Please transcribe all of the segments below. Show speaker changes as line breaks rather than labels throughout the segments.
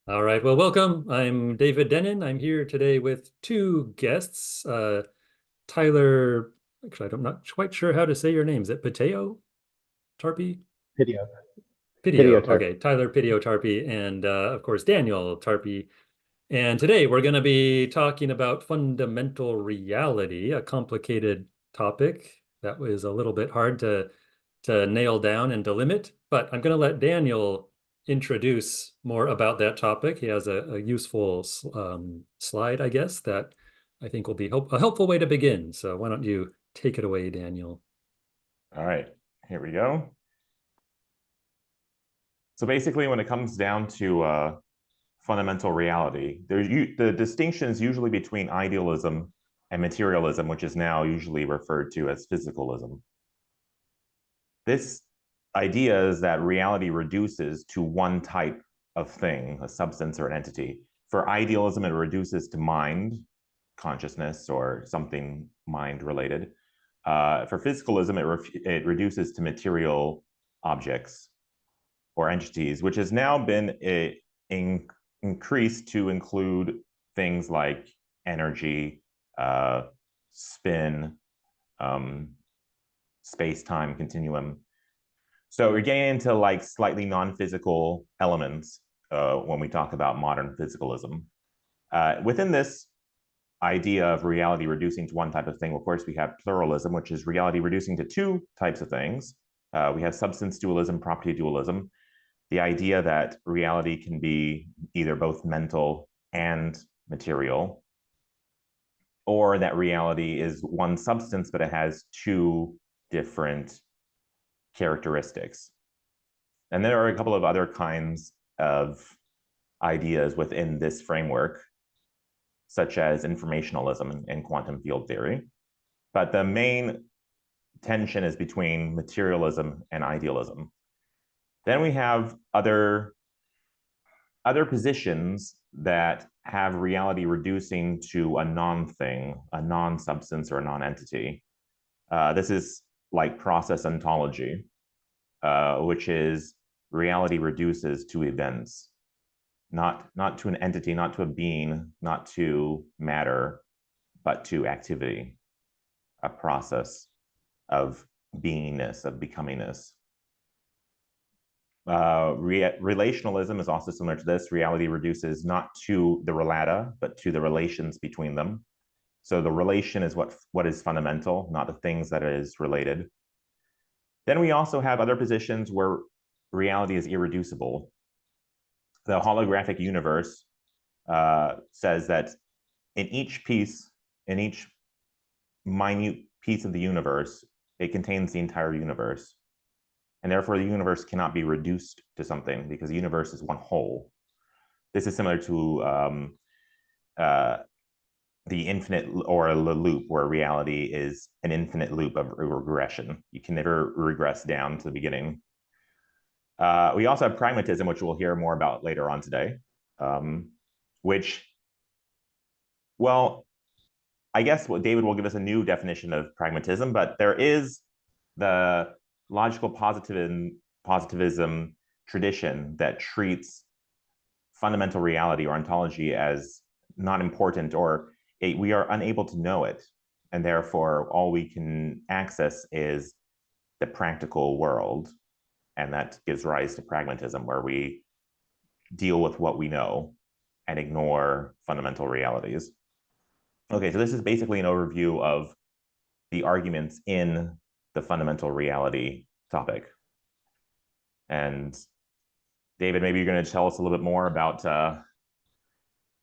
All right, well, welcome. I'm DavidDennen. I'm here today with two guests. Tyler, actually, I'm not quite sure how to say your name. Is it Piteo-Tarpy?
Piteo.
Piteo.
Piteo-Tarpy.
Okay, Tyler Piteo-Tarpy, and of course, DanielTarpy. And today we're going to be talking about fundamental reality, a complicated topic that was a little bit hard to nail down and delimit. But I'm going to let Daniel introduce more about that topic. He has a useful slide, I guess, that I think will be a helpful way to begin. So why don't you take it away, Daniel?
All right, here we go. So basically, when it comes down to fundamental reality, the distinction is usually between idealism and materialism, which is now usually referred to as physicalism. This idea is that reality reduces to one type of thing, a substance or an entity. For idealism, it reduces to mind, consciousness, or something mind-related. For physicalism, it reduces to material objects or entities, which has now been increased to include things like energy, spin, space-time continuum. So we're getting into like slightly non-physical elements when we talk about modern physicalism. Within this idea of reality reducing to one type of thing, of course, we have pluralism, which is reality reducing to two types of things. We have substance dualism, property dualism, the idea that reality can be either both mental and material, or that reality is one substance, but it has two different characteristics. And there are a couple of other kinds of ideas within this framework, such as informationalism and quantum field theory. But the main tension is between materialism and idealism. Then we have other positions that have reality reducing to a non-thing, a non-substance or a non-entity. This is like process ontology, which is reality reduces to events, not to an entity, not to a being, not to matter, but to activity, a process of beingness, of becomingness. Relationalism is also similar to this. Reality reduces not to the relata, but to the relations between them. So the relation is what is fundamental, not the things that is related. Then we also have other positions where reality is irreducible. The holographic universe says that in each minute piece of the universe, it contains the entire universe. And therefore, the universe cannot be reduced to something because the universe is one whole. This is similar to the infinite or a loop, where reality is an infinite loop of regression. You can never regress down to the beginning. We also have pragmatism, which we'll hear more about later on today, which, well, I guess David will give us a new definition of pragmatism, but there is the logical positivism tradition that treats fundamental reality or ontology as not important, or we are unable to know it, and therefore all we can access is the practical world, and that gives rise to pragmatism, where we deal with what we know and ignore fundamental realities. Okay, so this is basically an overview of the arguments in the fundamental reality topic. And David, maybe you're going to tell us a little bit more about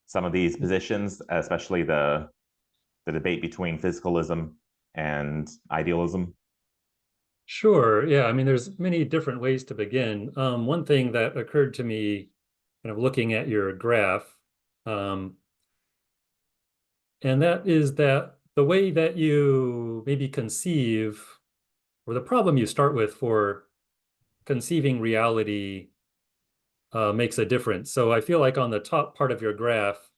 some of these positions, especially the debate between physicalism and idealism.
Sure. Yeah. I mean, there's many different ways to begin. One thing that occurred to me kind of looking at your graph, and that is that the way that you maybe conceive, or the problem you start with for conceiving reality makes a difference. So I feel like on the top part of your graph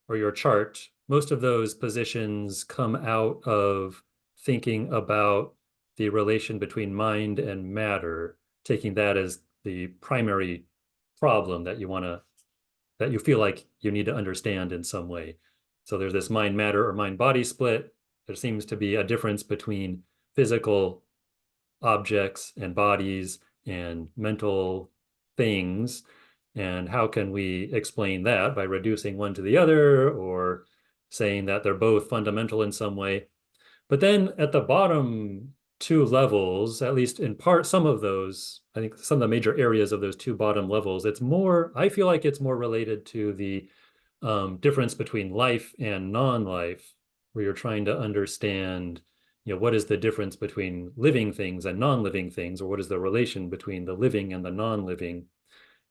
or your chart, most of those positions come out of thinking about the relation between mind and matter, taking that as the primary problem that you want to that you feel like you need to understand in some way. So there's this mind matter or mind body split. There seems to be a difference between physical objects and bodies and mental things. And how can we explain that by reducing one to the other or saying that they're both fundamental in some way? But then at the bottom two levels, at least in part, some of those, I think some of the major areas of those two bottom levels, it's more, I feel like it's more related to the difference between life and non-life, where you're trying to understand, what is the difference between living things and non-living things, or what is the relation between the living and the non-living?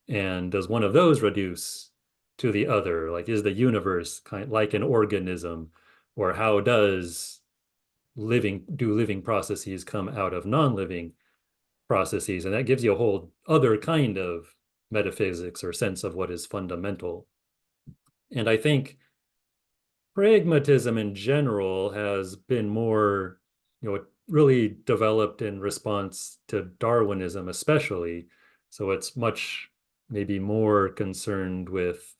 And does one of those reduce to the other? Like, is the universe kind of like an organism, or how do living processes come out of non-living processes? And that gives you a whole other kind of metaphysics or sense of what is fundamental. And I think pragmatism in general has been more, it really developed in response to Darwinism, especially. So it's much maybe more concerned with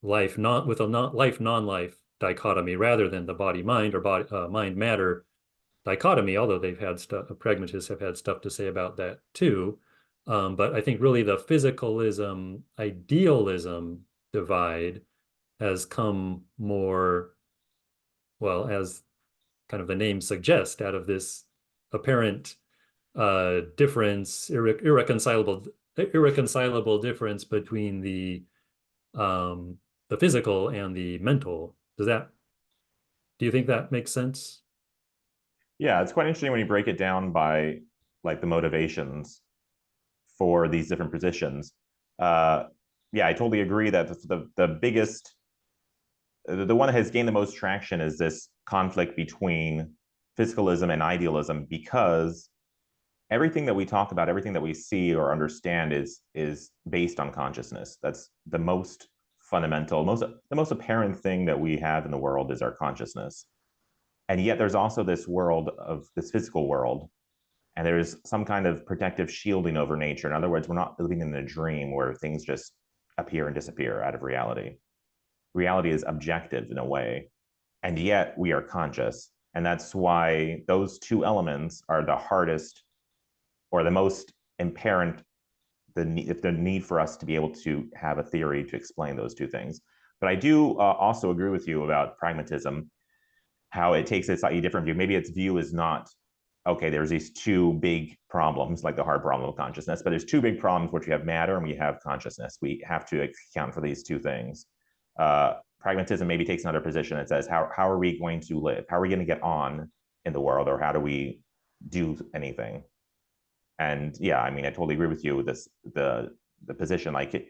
life, not with a not life, non-life dichotomy rather than the body mind or body mind matter dichotomy, although they've had stuff, pragmatists have had stuff to say about that too. But I think really the physicalism, idealism divide has come more, well, as kind of the name suggests, out of this apparent difference, irreconcilable difference between the physical and the mental. Do you think that makes sense?
Yeah, it's quite interesting when you break it down by like the motivations for these different positions. Uh, yeah, I totally agree that the biggest, the one that has gained the most traction is this conflict between physicalism and idealism, because everything that we talk about, everything that we see or understand is based on consciousness. That's the most fundamental, the most apparent thing that we have in the world is our consciousness. And yet there's also this world of this physical world, and there's some kind of protective shielding over nature. In other words, we're not living in a dream where things just appear and disappear out of reality. Reality is objective in a way, and yet we are conscious. And that's why those two elements are the hardest or the most apparent, if the need for us to be able to have a theory to explain those two things. But I do also agree with you about pragmatism, how it takes a slightly different view. Maybe its view is not, okay, there's these two big problems, like the hard problem of consciousness, but there's two big problems, which we have matter and we have consciousness. We have to account for these two things. Pragmatism maybe takes another position that says, how are we going to live? How are we going to get on in the world, or how do we do anything? And yeah, I mean, I totally agree with you with this, the position, like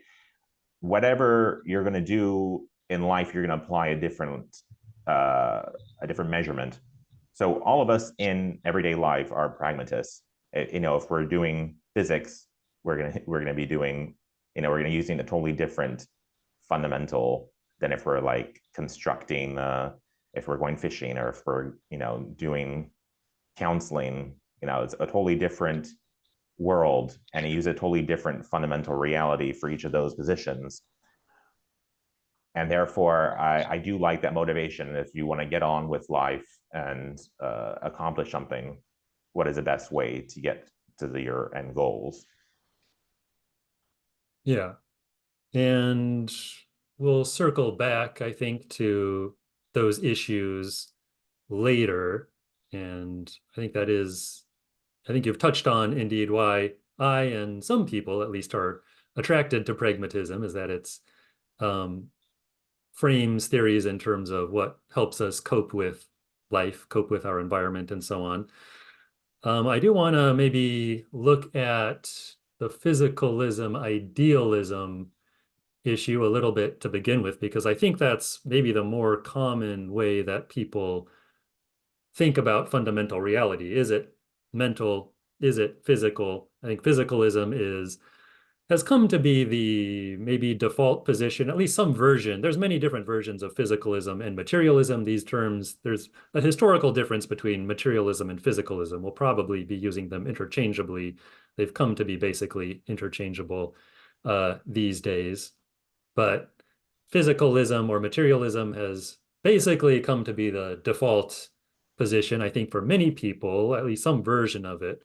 whatever you're going to do in life, you're going to apply a different measurement. So all of us in everyday life are pragmatists. If we're doing physics, we're gonna be doing, we're gonna be using a totally different fundamental than if we're like constructing, if we're going fishing, or if we're doing counseling. It's a totally different world, and you use a totally different fundamental reality for each of those positions. And therefore, I do like that motivation. If you want to get on with life and accomplish something, what is the best way to get to your end goals?
Yeah. And we'll circle back, I think, to those issues later. And I think you've touched on indeed why I and some people at least are attracted to pragmatism, is that it's frames theories in terms of what helps us cope with life, cope with our environment, and so on. I do want to maybe look at the physicalism, idealism issue a little bit to begin with, because I think that's maybe the more common way that people think about fundamental reality. Is it mental? Is it physical? I think physicalism has come to be the maybe default position, at least some version. There's many different versions of physicalism and materialism. These terms, there's a historical difference between materialism and physicalism. We'll probably be using them interchangeably. They've come to be basically interchangeable these days. But physicalism or materialism has basically come to be the default position, I think, for many people, at least some version of it.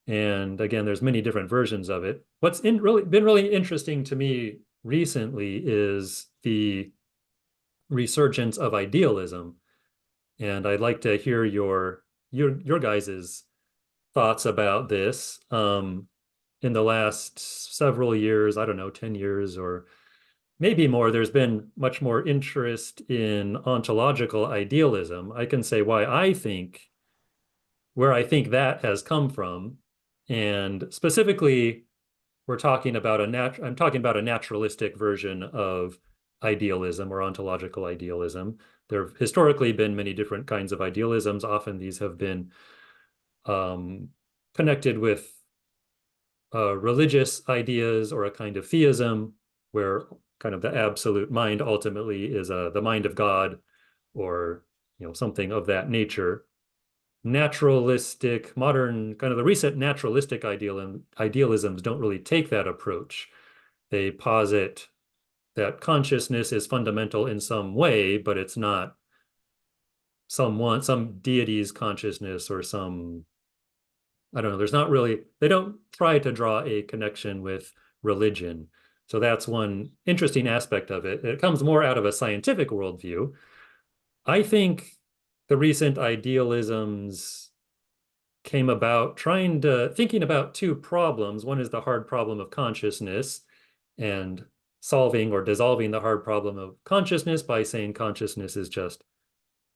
And again, there's many different versions of it. What's been really interesting to me recently is the resurgence of idealism. And I'd like to hear your guys's thoughts about this. In the last several years, I don't know, 10 years or maybe more, there's been much more interest in ontological idealism. I can say where I think that has come from. And specifically, I'm talking about a naturalistic version of idealism or ontological idealism. There have historically been many different kinds of idealisms. Often these have been connected with religious ideas or a kind of theism, where kind of the absolute mind ultimately is the mind of God, or something of that nature. Naturalistic, modern, kind of the recent naturalistic idealisms don't really take that approach. They posit that consciousness is fundamental in some way, but it's not some deity's consciousness or some, I don't know, they don't try to draw a connection with religion. So that's one interesting aspect of it. It comes more out of a scientific worldview. I think the recent idealisms came about thinking about two problems. One is the hard problem of consciousness, and solving or dissolving the hard problem of consciousness by saying consciousness is just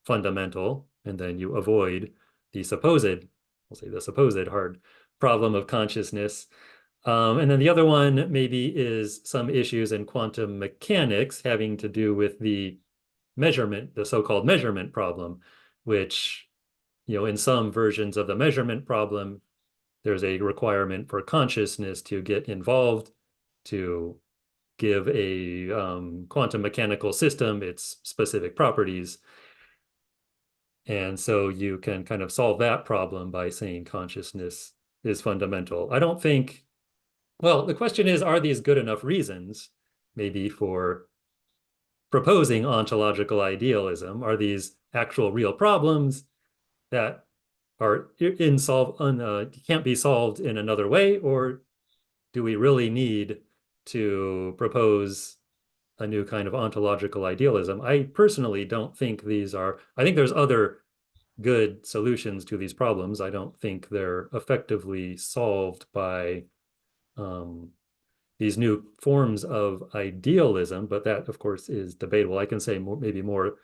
fundamental, and then you avoid the supposed hard problem of consciousness. And then the other one maybe is some issues in quantum mechanics having to do with the so-called measurement problem, which, in some versions of the measurement problem, there's a requirement for consciousness to get involved to give a quantum mechanical system its specific properties. And so you can kind of solve that problem by saying consciousness is fundamental. The question is, are these good enough reasons maybe for proposing ontological idealism? Are these actual real problems that can't be solved in another way, or do we really need to propose a new kind of ontological idealism? I personally don't think I think there's other good solutions to these problems. I don't think they're effectively solved by these new forms of idealism, but that, of course, is debatable. I can say maybe more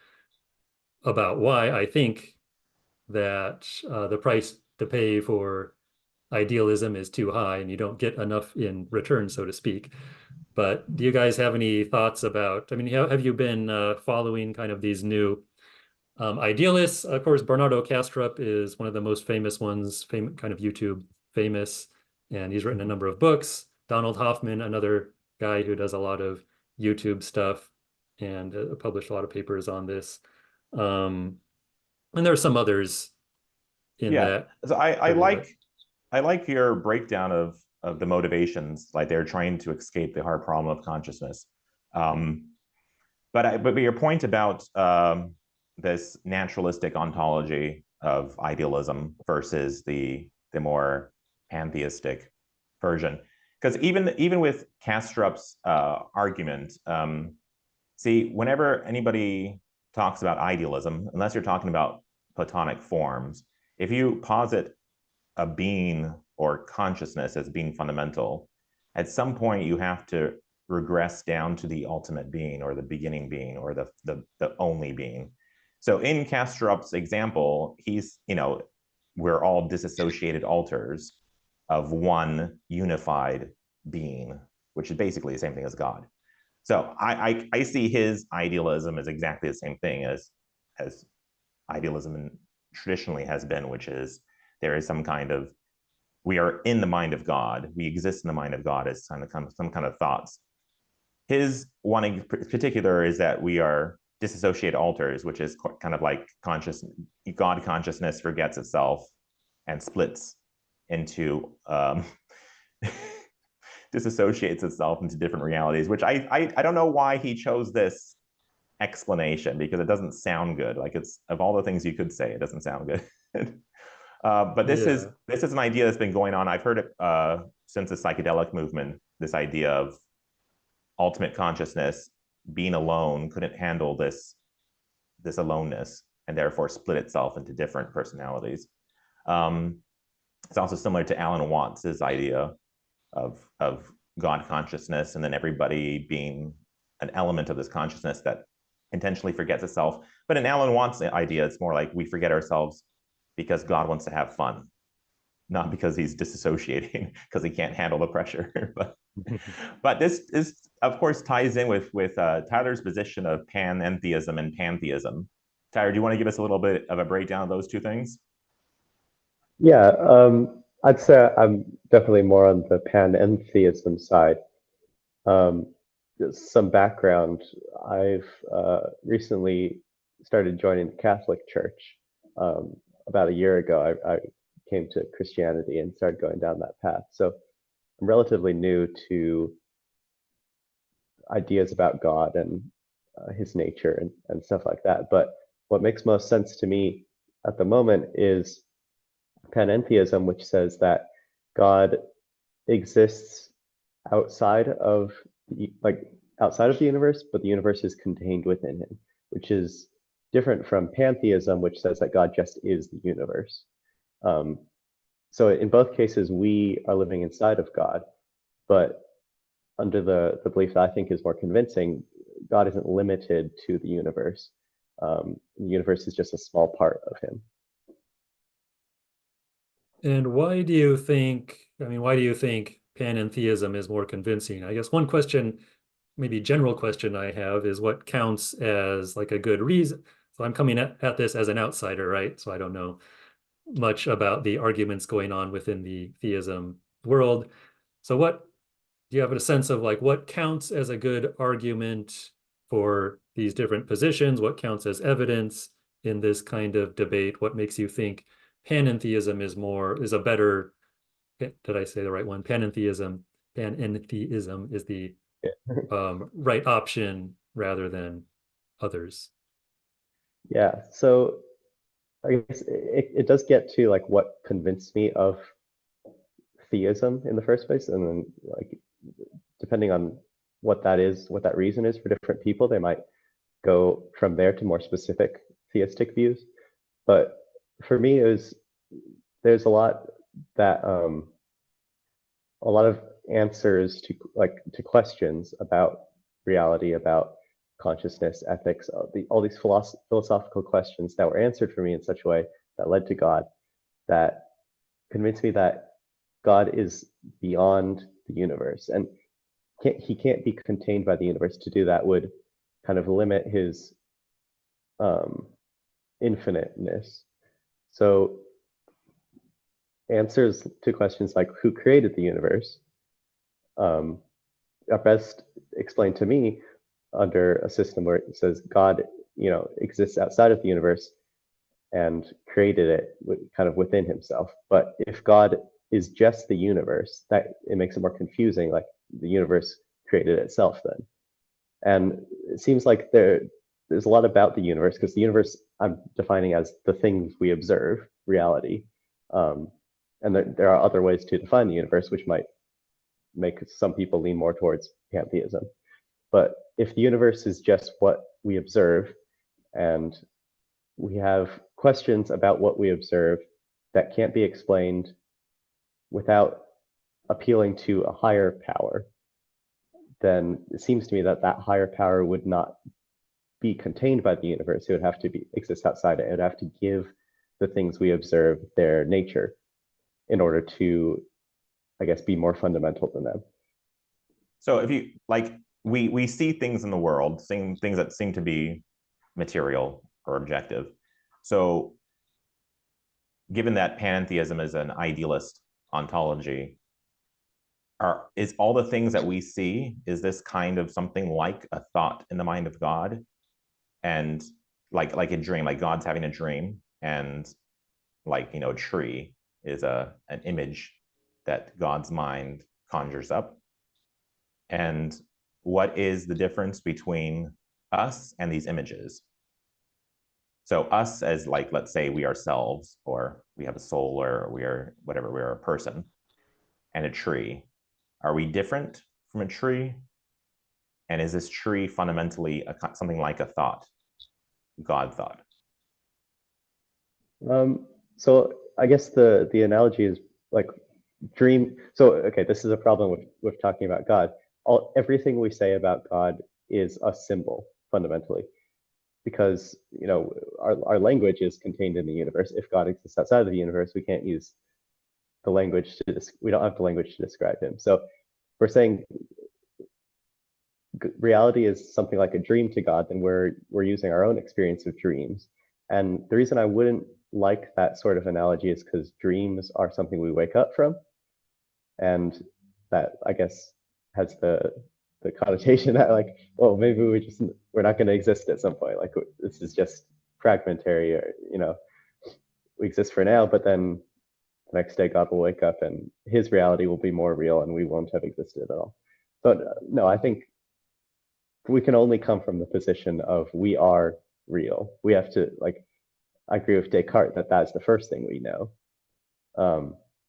about why I think that the price to pay for idealism is too high and you don't get enough in return, so to speak. But do you guys have any thoughts about, I mean, have you been following kind of these new idealists? Of course, Bernardo Kastrup is one of the most famous ones, kind of YouTube famous, and he's written a number of books. Donald Hoffman, another guy who does a lot of YouTube stuff and published a lot of papers on this. And there are some others in
Yeah.
that
So
area.
I like your breakdown of the motivations, like they're trying to escape the hard problem of consciousness. But your point about this naturalistic ontology of idealism versus the more pantheistic version, because even with Kastrup's argument, see, whenever anybody talks about idealism, unless you're talking about Platonic forms, if you posit a being or consciousness as being fundamental, at some point you have to regress down to the ultimate being or the beginning being or the only being. So in Kastrup's example, we're all disassociated alters of one unified being, which is basically the same thing as God. So I see his idealism as exactly the same thing as idealism traditionally has been, which is there is some kind of, we are in the mind of God. We exist in the mind of God as some kind of thoughts. His one in particular is that we are dissociated alters, which is kind of like God consciousness forgets itself and splits into disassociates itself into different realities, which I don't know why he chose this explanation, because it doesn't sound good. Like, it's, of all the things you could say, it doesn't sound good. But this is
Yeah.
an idea that's been going on. I've heard it since the psychedelic movement. This idea of ultimate consciousness being alone couldn't handle this aloneness, and therefore split itself into different personalities. It's also similar to Alan Watts's idea of God consciousness, and then everybody being an element of this consciousness that intentionally forgets itself. But in Alan Watts' idea, it's more like we forget ourselves because God wants to have fun, not because he's disassociating because he can't handle the pressure. But this is, of course, ties in with Tyler's position of panentheism and pantheism. Tyler, do you want to give us a little bit of a breakdown of those two things?
Yeah, I'd say I'm definitely more on the panentheism side. Just some background, I've recently started joining the Catholic Church. About a year ago, I came to Christianity and started going down that path. So I'm relatively new to ideas about God and his nature and stuff like that. But what makes most sense to me at the moment is panentheism, which says that God exists outside of outside of the universe, but the universe is contained within him, which is different from pantheism, which says that God just is the universe. So in both cases, we are living inside of God, but under the belief that I think is more convincing, God isn't limited to the universe. The universe is just a small part of him.
And why do you think, why do you think panentheism is more convincing? I guess one question, maybe general question I have is what counts as like a good reason? So I'm coming at this as an outsider, right? So I don't know much about the arguments going on within the theism world. So what do you have a sense of, like, what counts as a good argument for these different positions? What counts as evidence in this kind of debate? What makes you think panentheism is a better, did I say the right one? Panentheism is the right option rather than others.
Yeah, so I guess it does get to like what convinced me of theism in the first place, and then like depending on what that is, what that reason is for different people, they might go from there to more specific theistic views. But for me, there's a lot that a lot of answers to questions about reality, about consciousness, ethics, all these philosophical questions that were answered for me in such a way that led to God, that convinced me that God is beyond the universe, and he can't be contained by the universe. To do that would kind of limit his infiniteness. So answers to questions like who created the universe are best explained to me under a system where it says God, exists outside of the universe and created it kind of within himself. But if God is just the universe, that it makes it more confusing, like the universe created itself then. And it seems like there's a lot about the universe, because the universe I'm defining as the things we observe, reality. And there are other ways to define the universe, which might make some people lean more towards pantheism. But if the universe is just what we observe, and we have questions about what we observe that can't be explained without appealing to a higher power, then it seems to me that that higher power would not be contained by the universe. It would have to exist outside it. It would have to give the things we observe their nature in order to, I guess, be more fundamental than them.
So if you like, we see things in the world, seeing things that seem to be material or objective. So given that panentheism is an idealist ontology, is all the things that we see, is this kind of something like a thought in the mind of God? And like a dream, like God's having a dream, and a tree is an image that God's mind conjures up. And what is the difference between us and these images? So us as, like, let's say we ourselves, or we have a soul, or we are whatever, we're a person, and a tree. Are we different from a tree? And is this tree fundamentally something like a thought, God thought?
So I guess the analogy is like dream. So okay, this is a problem with talking about God. Everything we say about God is a symbol fundamentally, because our language is contained in the universe. If God exists outside of the universe, we can't use the language we don't have the language to describe him. So we're saying reality is something like a dream to God, then we're using our own experience of dreams. And the reason I wouldn't like that sort of analogy is because dreams are something we wake up from, and that, I guess, has the connotation that, like, well, maybe we're not going to exist at some point. Like, this is just fragmentary, or we exist for now, but then the next day God will wake up and his reality will be more real and we won't have existed at all. But no, I think we can only come from the position of we are real. We have to, like, I agree with Descartes that that's the first thing we know.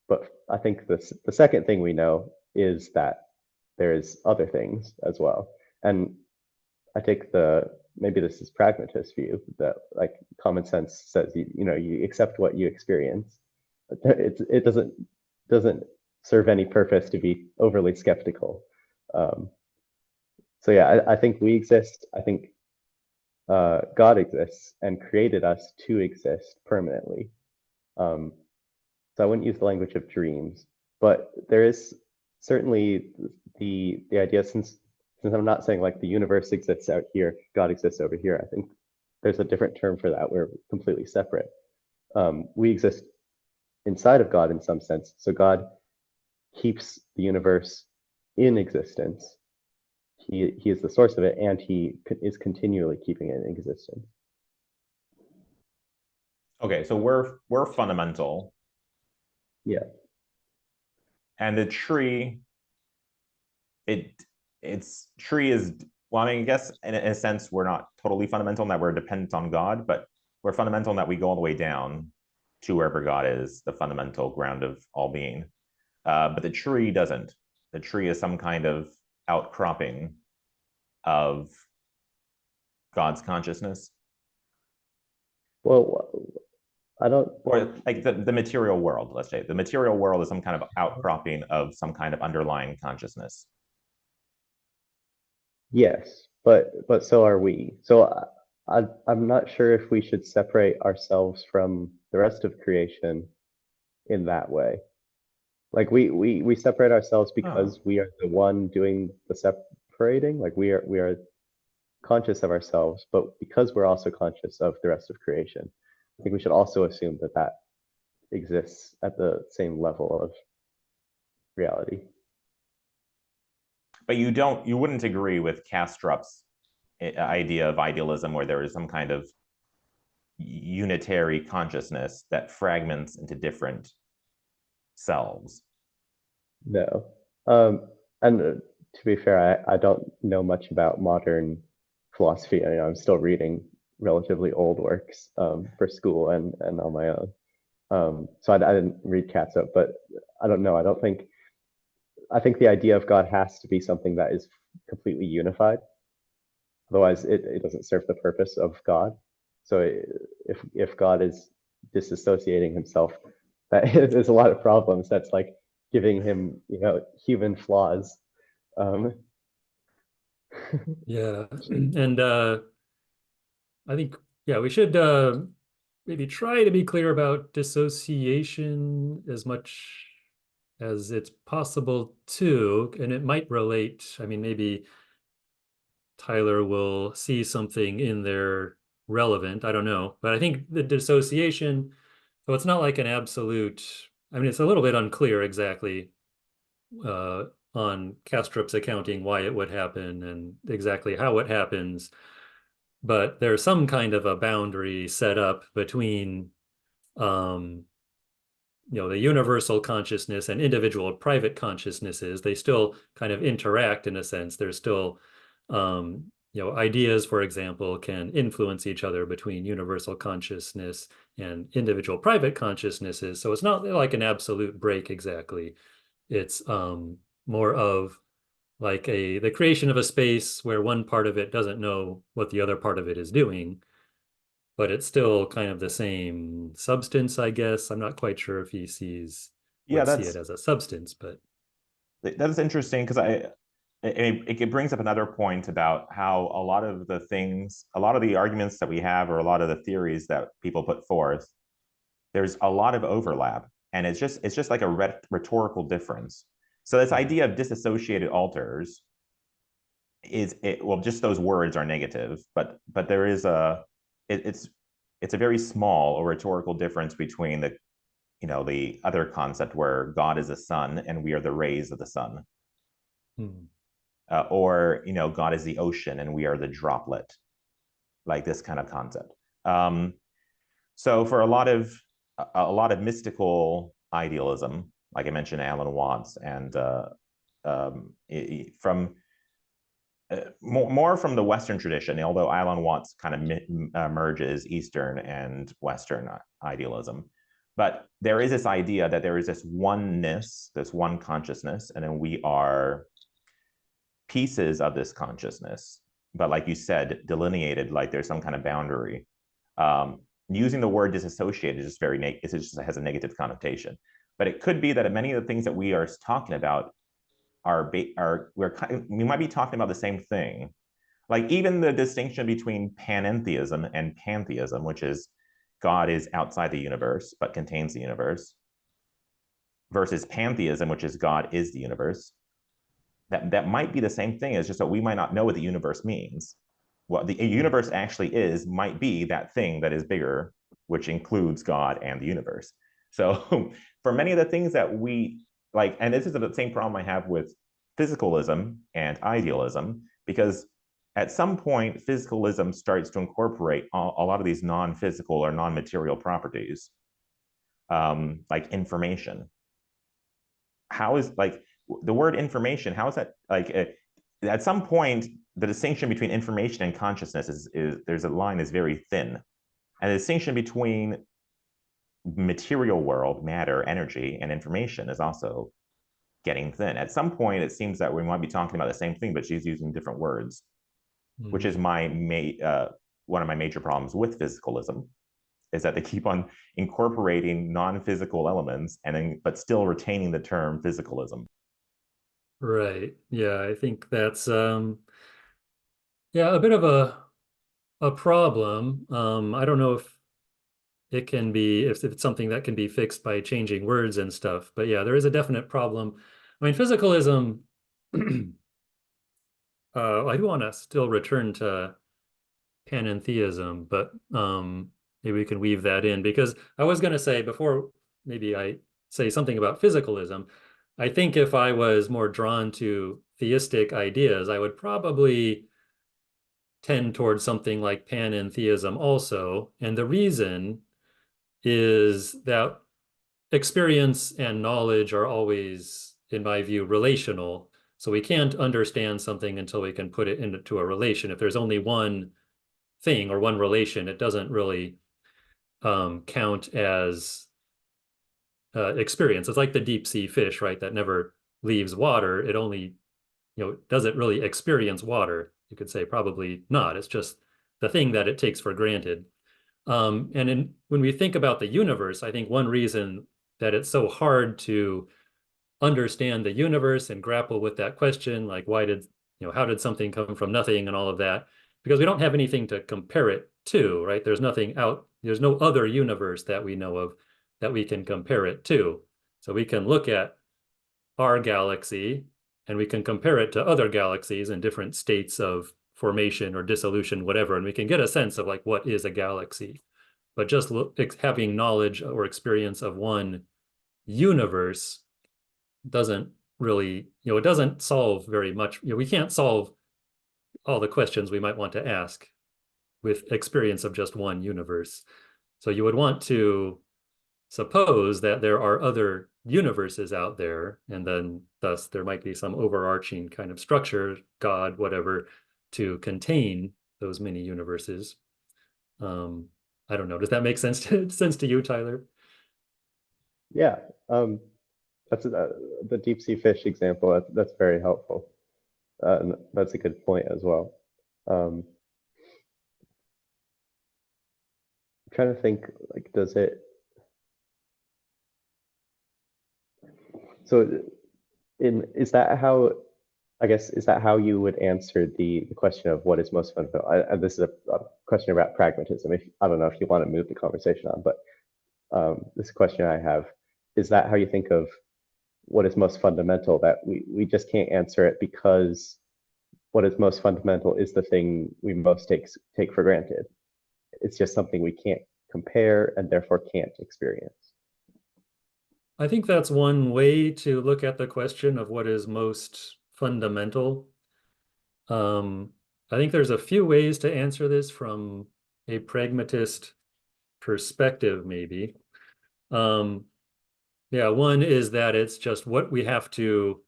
But I think the second thing we know is that there's other things as well. And I take maybe this is pragmatist view, that, like, common sense says you accept what you experience. It doesn't serve any purpose to be overly skeptical. So yeah, I think we exist. I think God exists and created us to exist permanently. So I wouldn't use the language of dreams, but there is certainly the idea, since I'm not saying like the universe exists out here, God exists over here. I think there's a different term for that. We're completely separate. We exist inside of God in some sense. So God keeps the universe in existence. He is the source of it, and he is continually keeping it in existence.
Okay, so we're fundamental.
Yeah.
And the tree, its tree is, well, I mean, I guess in a sense we're not totally fundamental in that we're dependent on God, but we're fundamental in that we go all the way down to wherever God is, the fundamental ground of all being. But the tree doesn't. The tree is some kind of outcropping of God's consciousness.
Well, I don't.
Or like the material world, let's say. The material world is some kind of outcropping of some kind of underlying consciousness.
Yes, but so are we. So I'm not sure if we should separate ourselves from the rest of creation in that way. Like we separate ourselves because we are the one doing the separating. Like we are conscious of ourselves, but because we're also conscious of the rest of creation, I think we should also assume that that exists at the same level of reality.
But you wouldn't agree with Kastrup's idea of idealism, where there is some kind of unitary consciousness that fragments into different selves.
No. And to be fair, I don't know much about modern philosophy. I'm still reading relatively old works for school and on my own. So I didn't read Katsup, but I don't know. I think the idea of God has to be something that is completely unified. Otherwise, it doesn't serve the purpose of God. So if God is disassociating himself, there's a lot of problems. That's like giving him, human flaws.
Yeah, and I think, yeah, we should maybe try to be clear about dissociation as much as it's possible too, and it might relate. I mean, maybe Tyler will see something in there relevant. I don't know, but I think the dissociation, so it's not like an absolute. I mean, it's a little bit unclear exactly on Kastrup's accounting why it would happen and exactly how it happens. But there's some kind of a boundary set up between the universal consciousness and individual private consciousnesses, they still kind of interact in a sense. There's still, ideas, for example, can influence each other between universal consciousness and individual private consciousnesses. So it's not like an absolute break exactly. It's more of like the creation of a space where one part of it doesn't know what the other part of it is doing, but it's still kind of the same substance, I guess. I'm not quite sure if he
Yeah,
would see it as a substance, but
that's interesting because it brings up another point about how a lot of the arguments that we have, or a lot of the theories that people put forth, there's a lot of overlap, and it's just like a rhetorical difference. So this idea of dissociated alters just those words are negative, but there is it's a very small or rhetorical difference between the other concept where God is a sun and we are the rays of the sun. Or God is the ocean and we are the droplet, like this kind of concept. So for a lot of mystical idealism, like I mentioned, Alan Watts, and from more from the Western tradition, although Alan Watts kind of merges Eastern and Western idealism. But there is this idea that there is this oneness, this one consciousness, and then we are pieces of this consciousness. But like you said, delineated, like there's some kind of boundary. Using the word disassociated is just it just has a negative connotation. But it could be that many of the things that we are talking about we might be talking about the same thing. Like even the distinction between panentheism and pantheism, which is God is outside the universe but contains the universe, versus pantheism, which is God is the universe. That might be the same thing. It's just that we might not know what the universe means. What the universe actually is might be that thing that is bigger, which includes God and the universe. So for many of the things that we like, and this is the same problem I have with physicalism and idealism, because at some point, physicalism starts to incorporate a lot of these non-physical or non-material properties, like information. How is like the word information? How is that like? At some point, the distinction between information and consciousness is there's a line is very thin, and the distinction between material world, matter, energy, and information is also getting thin. At some point, it seems that we might be talking about the same thing, but she's using different words, which is one of my major problems with physicalism, is that they keep on incorporating non-physical elements but still retaining the term physicalism.
Right. Yeah, I think that's a bit of a problem. I don't know if it can be if it's something that can be fixed by changing words and stuff, but yeah, there is a definite problem. I mean, physicalism, I do want to still return to panentheism, but maybe we can weave that in, because I was going to say before maybe I say something about physicalism, I think if I was more drawn to theistic ideas, I would probably tend towards something like panentheism also. And the reason is that experience and knowledge are always, in my view, relational. So we can't understand something until we can put it into a relation. If there's only one thing or one relation, it doesn't really count as experience. It's like the deep sea fish, right? That never leaves water. It only, does it really experience water? You could say probably not. It's just the thing that it takes for granted. And when we think about the universe, I think one reason that it's so hard to understand the universe and grapple with that question, like how did something come from nothing and all of that, because we don't have anything to compare it to, right? There's no other universe that we know of that we can compare it to. So we can look at our galaxy and we can compare it to other galaxies in different states of formation or dissolution, whatever, and we can get a sense of like what is a galaxy. But just having knowledge or experience of one universe doesn't really, it doesn't solve very much. We can't solve all the questions we might want to ask with experience of just one universe. So you would want to suppose that there are other universes out there, and then thus there might be some overarching kind of structure, God, whatever, to contain those many universes. I don't know. Does that make sense to you, Tyler?
Yeah, that's the deep sea fish example. That's very helpful. And that's a good point as well. I'm trying to think, like, does it? So, is that how? I guess is that how you would answer the question of what is most fundamental? This is a question about pragmatism. I don't know if you want to move the conversation on, but this question I have, is that how you think of what is most fundamental? That we just can't answer it because what is most fundamental is the thing we most take for granted. It's just something we can't compare and therefore can't experience.
I think that's one way to look at the question of what is most fundamental. I think there's a few ways to answer this from a pragmatist perspective, maybe. Yeah, one is that it's just what we have to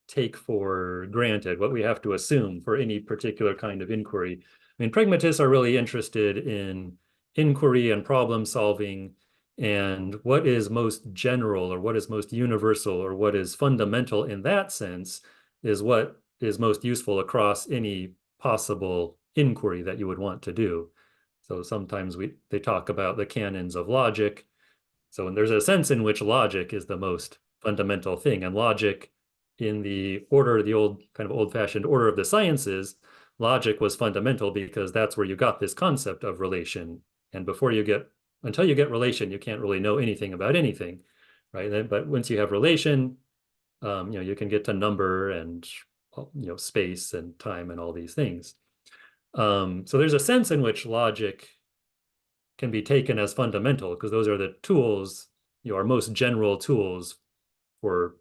take for granted, what we have to assume for any particular kind of inquiry. I mean, pragmatists are really interested in inquiry and problem solving, and what is most general or what is most universal or what is fundamental in that sense is what is most useful across any possible inquiry that you would want to do. So sometimes they talk about the canons of logic. So there's a sense in which logic is the most fundamental thing, and logic in the order, the old kind of old-fashioned order of the sciences, logic was fundamental because that's where you got this concept of relation. And until you get relation, you can't really know anything about anything, right? But once you have relation, you can get to number and space and time and all these things. So there's a sense in which logic can be taken as fundamental because those are the tools, our most general tools for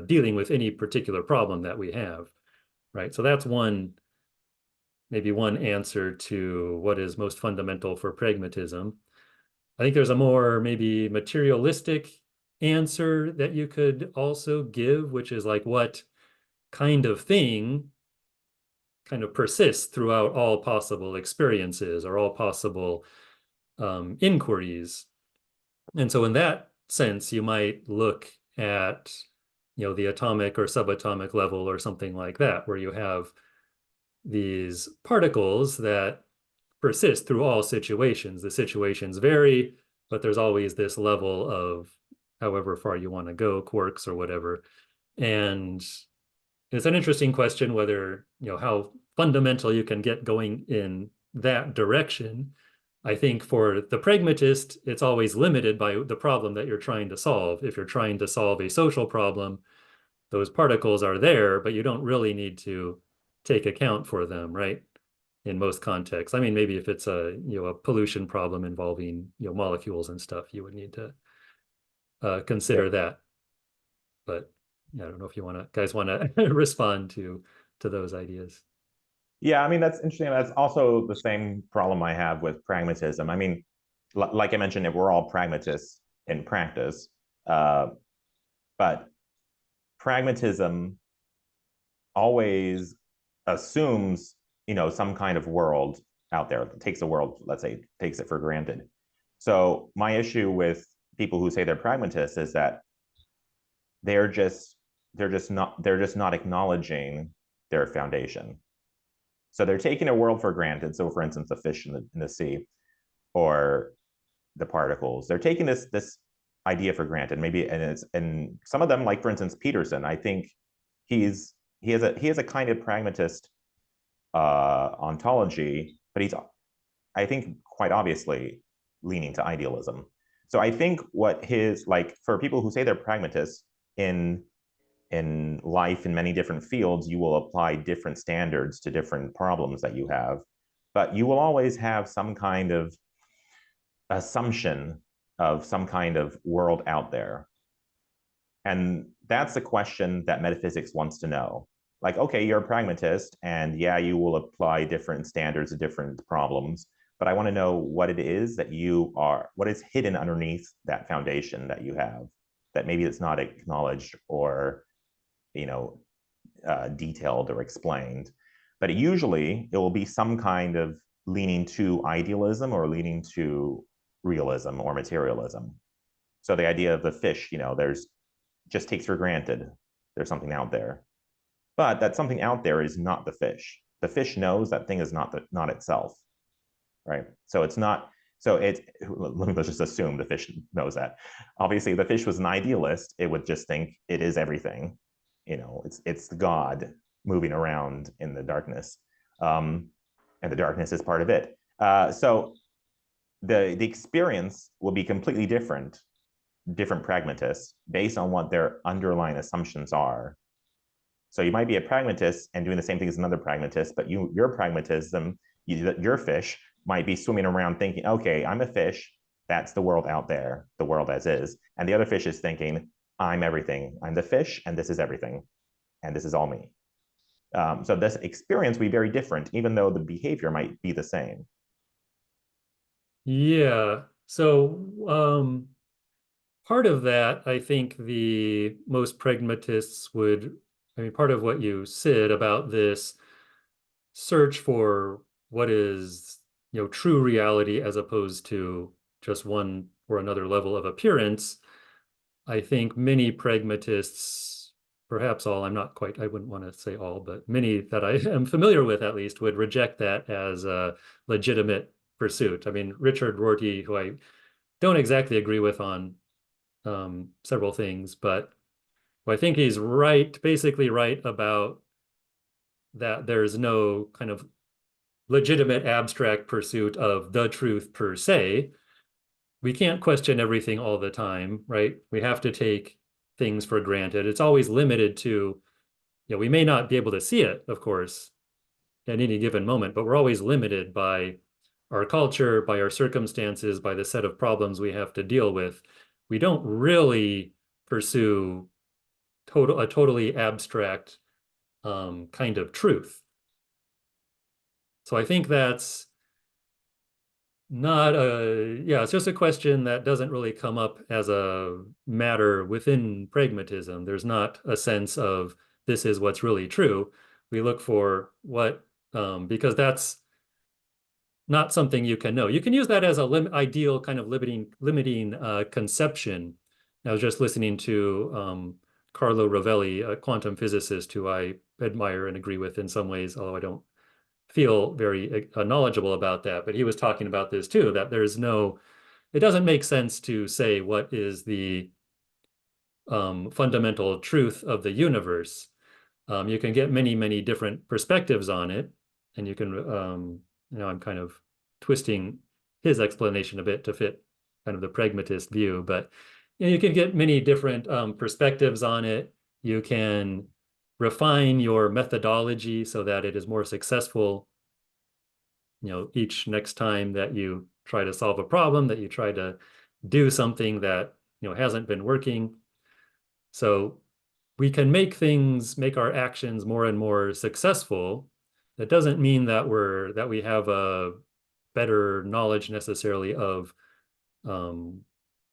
dealing with any particular problem that we have, right? So that's maybe one answer to what is most fundamental for pragmatism. I think there's a more maybe materialistic answer that you could also give, which is like what kind of thing kind of persists throughout all possible experiences or all possible inquiries. And so in that sense, you might look at, the atomic or subatomic level or something like that, where you have these particles that persist through all situations. The situations vary, but there's always this level of however far you want to go, quarks or whatever. And it's an interesting question whether, how fundamental you can get going in that direction. I think for the pragmatist, it's always limited by the problem that you're trying to solve. If you're trying to solve a social problem, those particles are there, but you don't really need to take account for them, right? In most contexts. I mean, maybe if it's a pollution problem involving molecules and stuff, you would need to consider that. But I don't know if guys want to respond to those ideas.
Yeah, I mean, that's interesting. That's also the same problem I have with pragmatism. I mean, like I mentioned, we're all pragmatists in practice, but pragmatism always assumes, some kind of world out there. It takes a world, let's say, takes it for granted. So my issue with people who say they're pragmatists is that they're just not acknowledging their foundation. So they're taking a world for granted. So for instance, the fish in the sea or the particles, they're taking this idea for granted. Maybe, and some of them, like for instance, Peterson, I think he has a kind of pragmatist ontology, but he's, I think, quite obviously leaning to idealism. So I think for people who say they're pragmatists in life, in many different fields, you will apply different standards to different problems that you have, but you will always have some kind of assumption of some kind of world out there. And that's a question that metaphysics wants to know. Like, okay, you're a pragmatist, and yeah, you will apply different standards to different problems, but I want to know what it is that you are, what is hidden underneath that foundation that you have, that maybe it's not acknowledged or, detailed or explained. But usually it will be some kind of leaning to idealism or leaning to realism or materialism. So the idea of the fish, there's just takes for granted there's something out there. But that something out there is not the fish. The fish knows that thing is not itself, right? So it's not, let's just assume the fish knows that. Obviously, if the fish was an idealist, it would just think it is everything. It's God moving around in the darkness. And the darkness is part of it. So the experience will be completely different pragmatists based on what their underlying assumptions are. So you might be a pragmatist and doing the same thing as another pragmatist, but your pragmatism, your fish might be swimming around thinking, okay, I'm a fish, that's the world out there, the world as is. And the other fish is thinking, I'm everything. I'm the fish, and this is everything. And this is all me. So this experience will be very different, even though the behavior might be the same.
Yeah. So part of that, I think the most pragmatists would, part of what you said about this search for what is, true reality as opposed to just one or another level of appearance. I think many pragmatists, perhaps all, I wouldn't want to say all, but many that I am familiar with at least would reject that as a legitimate pursuit. Richard Rorty, who I don't exactly agree with on several things, but I think he's right, basically right about that there's no kind of legitimate abstract pursuit of the truth per se. We can't question everything all the time, right? We have to take things for granted. It's always limited to, we may not be able to see it, of course, at any given moment, but we're always limited by our culture, by our circumstances, by the set of problems we have to deal with. We don't really pursue a totally abstract kind of truth. So I think that's not it's just a question that doesn't really come up as a matter within pragmatism. There's not a sense of this is what's really true. We look for what, because that's not something you can know. You can use that as a ideal kind of limiting conception. I was just listening to Carlo Rovelli, a quantum physicist who I admire and agree with in some ways, although I don't feel very knowledgeable about that. But he was talking about this too, that it doesn't make sense to say what is the fundamental truth of the universe. You can get many, many different perspectives on it, and you can, I'm kind of twisting his explanation a bit to fit kind of the pragmatist view, but you can get many different perspectives on it. You can refine your methodology so that it is more successful, each next time that you try to solve a problem, that you try to do something that, hasn't been working. So we can make our actions more and more successful. That doesn't mean that we have a better knowledge necessarily of,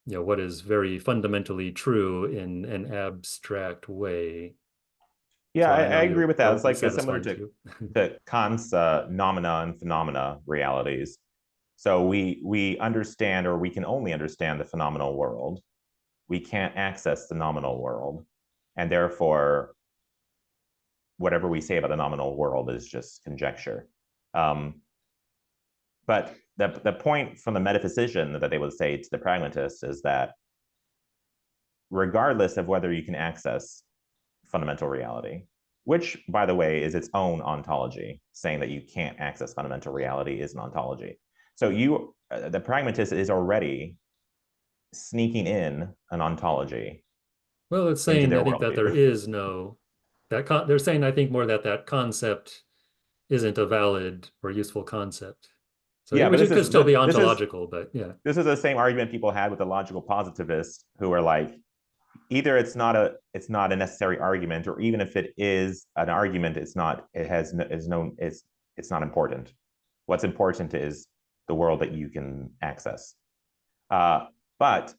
what is very fundamentally true in an abstract way.
Yeah,
So
I
know
agree with that. It's like it's similar
satisfying
to Kant's nomina and phenomena realities. So we understand, or we can only understand, the phenomenal world. We can't access the nominal world. And therefore, whatever we say about the nominal world is just conjecture. But the point from the metaphysician that they would say to the pragmatist is that regardless of whether you can access fundamental reality, which, by the way, is its own ontology, saying that you can't access fundamental reality is an ontology. So the pragmatist is already sneaking in an ontology.
Well, it's saying, I think, that there is no, they're saying, I think, more that concept isn't a valid or useful concept. So
yeah,
which it could still be ontological, but yeah.
This is the same argument people had with the logical positivists, who are like, either it's not a necessary argument, or even if it is an argument, it's not important. What's important is the world that you can access. But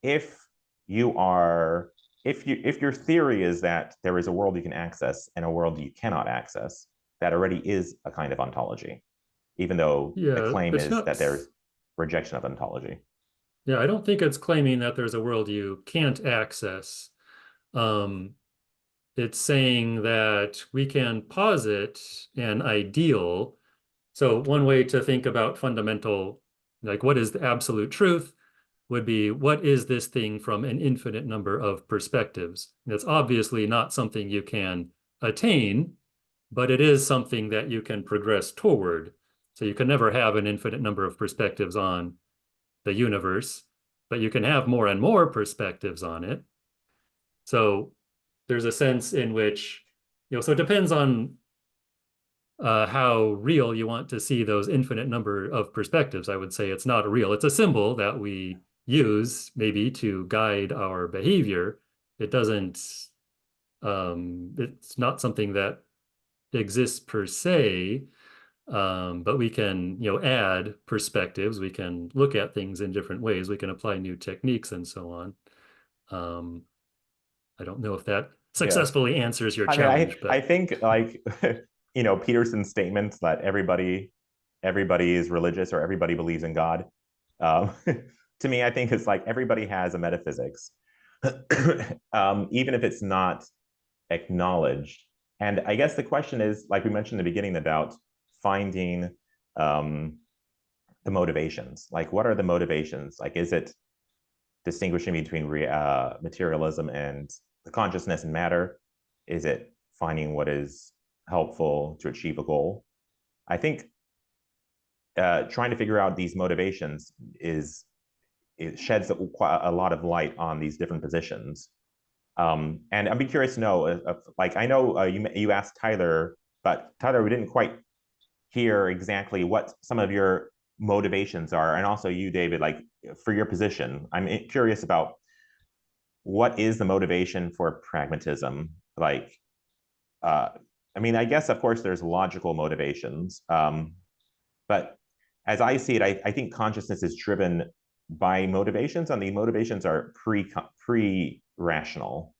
if your theory is that there is a world you can access and a world you cannot access, that already is a kind of ontology, even though the claim
it's
is
not,
that there's rejection of ontology.
yeah, I don't think it's claiming that there's a world you can't access. Um, it's saying that we can posit an ideal. So one way to think about fundamental, like what is the absolute truth, would be what is this thing from an infinite number of perspectives? That's obviously not something you can attain, but it is something that you can progress toward. So you can never have an infinite number of perspectives on the universe, but you can have more and more perspectives on it. So there's a sense in which, so it depends on how real you want to see those infinite number of perspectives. I would say it's not real. It's a symbol that we use maybe to guide our behavior. It doesn't, it's not something that exists per se, but we can, add perspectives. We can look at things in different ways. We can apply new techniques and so on. I don't know if that successfully answers your challenge,
I
but
think like, Peterson's statements that everybody is religious or everybody believes in God. To me, I think it's like everybody has a metaphysics, even if it's not acknowledged. And I guess the question is, like we mentioned in the beginning, about finding the motivations. Like, what are the motivations? Like, is it distinguishing between materialism and the consciousness and matter? Is it finding what is helpful to achieve a goal? I think trying to figure out these motivations it sheds a lot of light on these different positions. And I'd be curious to know, like, I know you asked Tyler, but Tyler, we didn't quite hear exactly what some of your motivations are, and also you, David, like for your position. I'm curious about what is the motivation for pragmatism? Like, I mean, I guess of course there's logical motivations, but as I see it, I think consciousness is driven by motivations, and the motivations are pre-rational.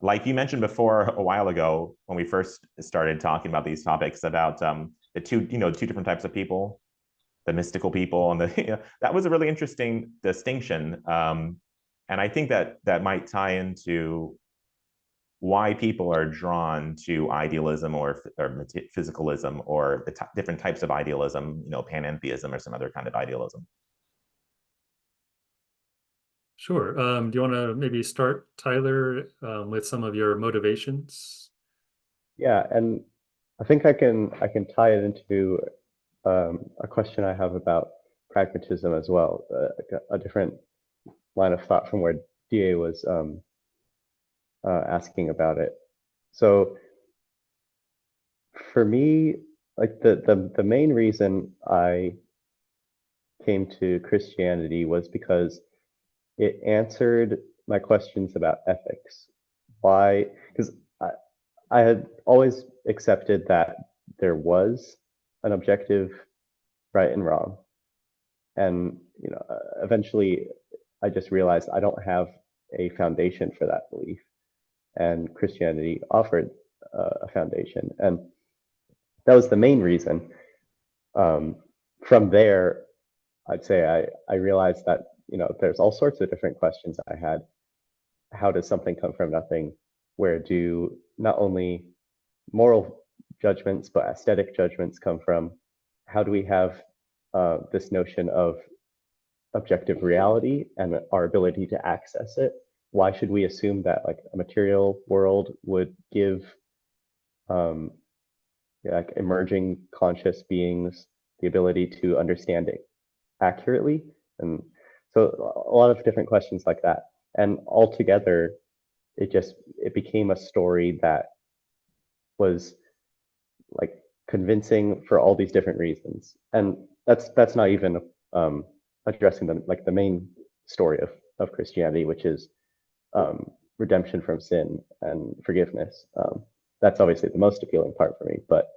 Like you mentioned before a while ago when we first started talking about these topics about the two different types of people, the mystical people and the that was a really interesting distinction, and I think that might tie into why people are drawn to idealism or physicalism or the different types of idealism, panentheism or some other kind of idealism.
sure. Do you want to maybe start, Tyler, with some of your motivations?
Yeah, and I think I can tie it into a question I have about pragmatism as well, a different line of thought from where DA was asking about it. So for me, like the main reason I came to Christianity was because it answered my questions about ethics. Why? Because I had always accepted that there was an objective right and wrong, and eventually I just realized I don't have a foundation for that belief, and Christianity offered a foundation, and that was the main reason. From there, I'd say I realized that there's all sorts of different questions I had. How does something come from nothing? Where do not only moral judgments but aesthetic judgments come from? How do we have this notion of objective reality and our ability to access it? Why should we assume that like a material world would give like emerging conscious beings the ability to understand it accurately? And so a lot of different questions like that. And altogether, it became a story that was like convincing for all these different reasons. And that's not even addressing the main story of Christianity, which is redemption from sin and forgiveness. That's obviously the most appealing part for me, but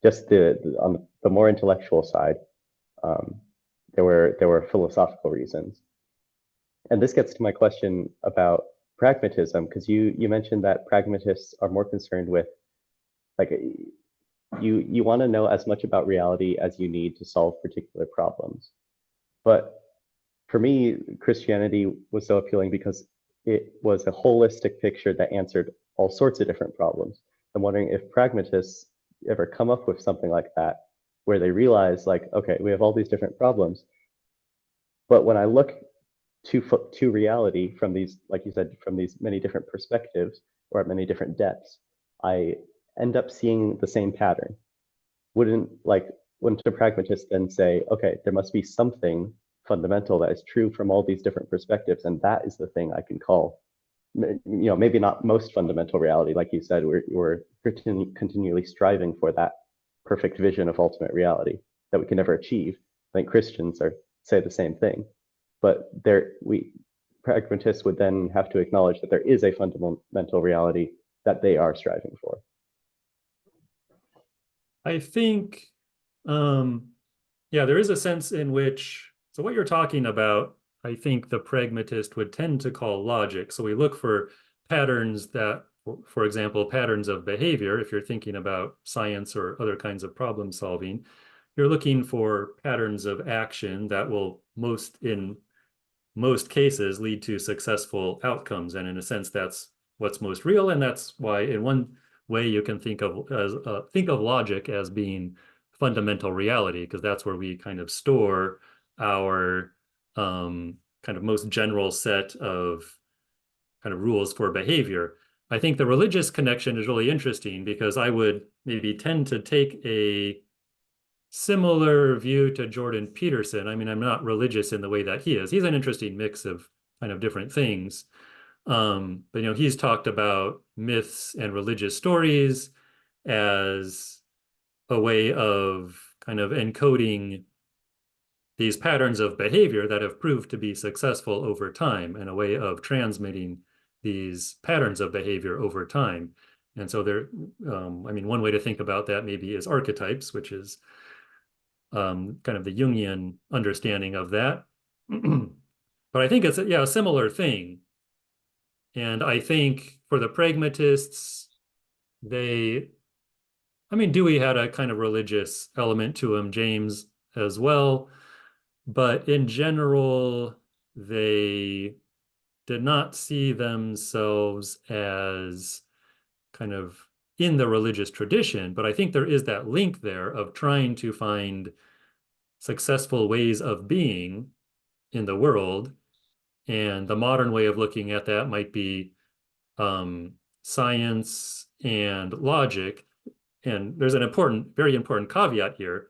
just on the more intellectual side, There were philosophical reasons. And this gets to my question about pragmatism, because you mentioned that pragmatists are more concerned with, like, you want to know as much about reality as you need to solve particular problems. But for me, Christianity was so appealing because it was a holistic picture that answered all sorts of different problems. I'm wondering if pragmatists ever come up with something like that, where they realize, like, okay, we have all these different problems, but when I look to reality from these, like you said, from these many different perspectives or at many different depths, I end up seeing the same pattern. Wouldn't a pragmatist then say, okay, there must be something fundamental that is true from all these different perspectives, and that is the thing I can call, maybe not most fundamental reality, like you said, we're continually striving for that perfect vision of ultimate reality that we can never achieve. I think Christians say the same thing, but pragmatists would then have to acknowledge that there is a fundamental reality that they are striving for.
I think, yeah, there is a sense in which, so what you're talking about, I think the pragmatist would tend to call logic. So we look for patterns that, for example, patterns of behavior. If you're thinking about science or other kinds of problem solving, you're looking for patterns of action that will in most cases lead to successful outcomes. And in a sense, that's what's most real. And that's why in one way you can think of logic as being fundamental reality, because that's where we kind of store our kind of most general set of kind of rules for behavior. I think the religious connection is really interesting, because I would maybe tend to take a similar view to Jordan Peterson. I mean, I'm not religious in the way that he is. He's an interesting mix of kind of different things. But he's talked about myths and religious stories as a way of kind of encoding these patterns of behavior that have proved to be successful over time, and a way of transmitting these patterns of behavior over time. And so I mean, one way to think about that maybe is archetypes, which is kind of the Jungian understanding of that. But I think it's a similar thing. And I think for the pragmatists, I mean, Dewey had a kind of religious element to him, James as well. But in general, they did not see themselves as kind of in the religious tradition. But I think there is that link there of trying to find successful ways of being in the world. And the modern way of looking at that might be science and logic. And there's an very important caveat here,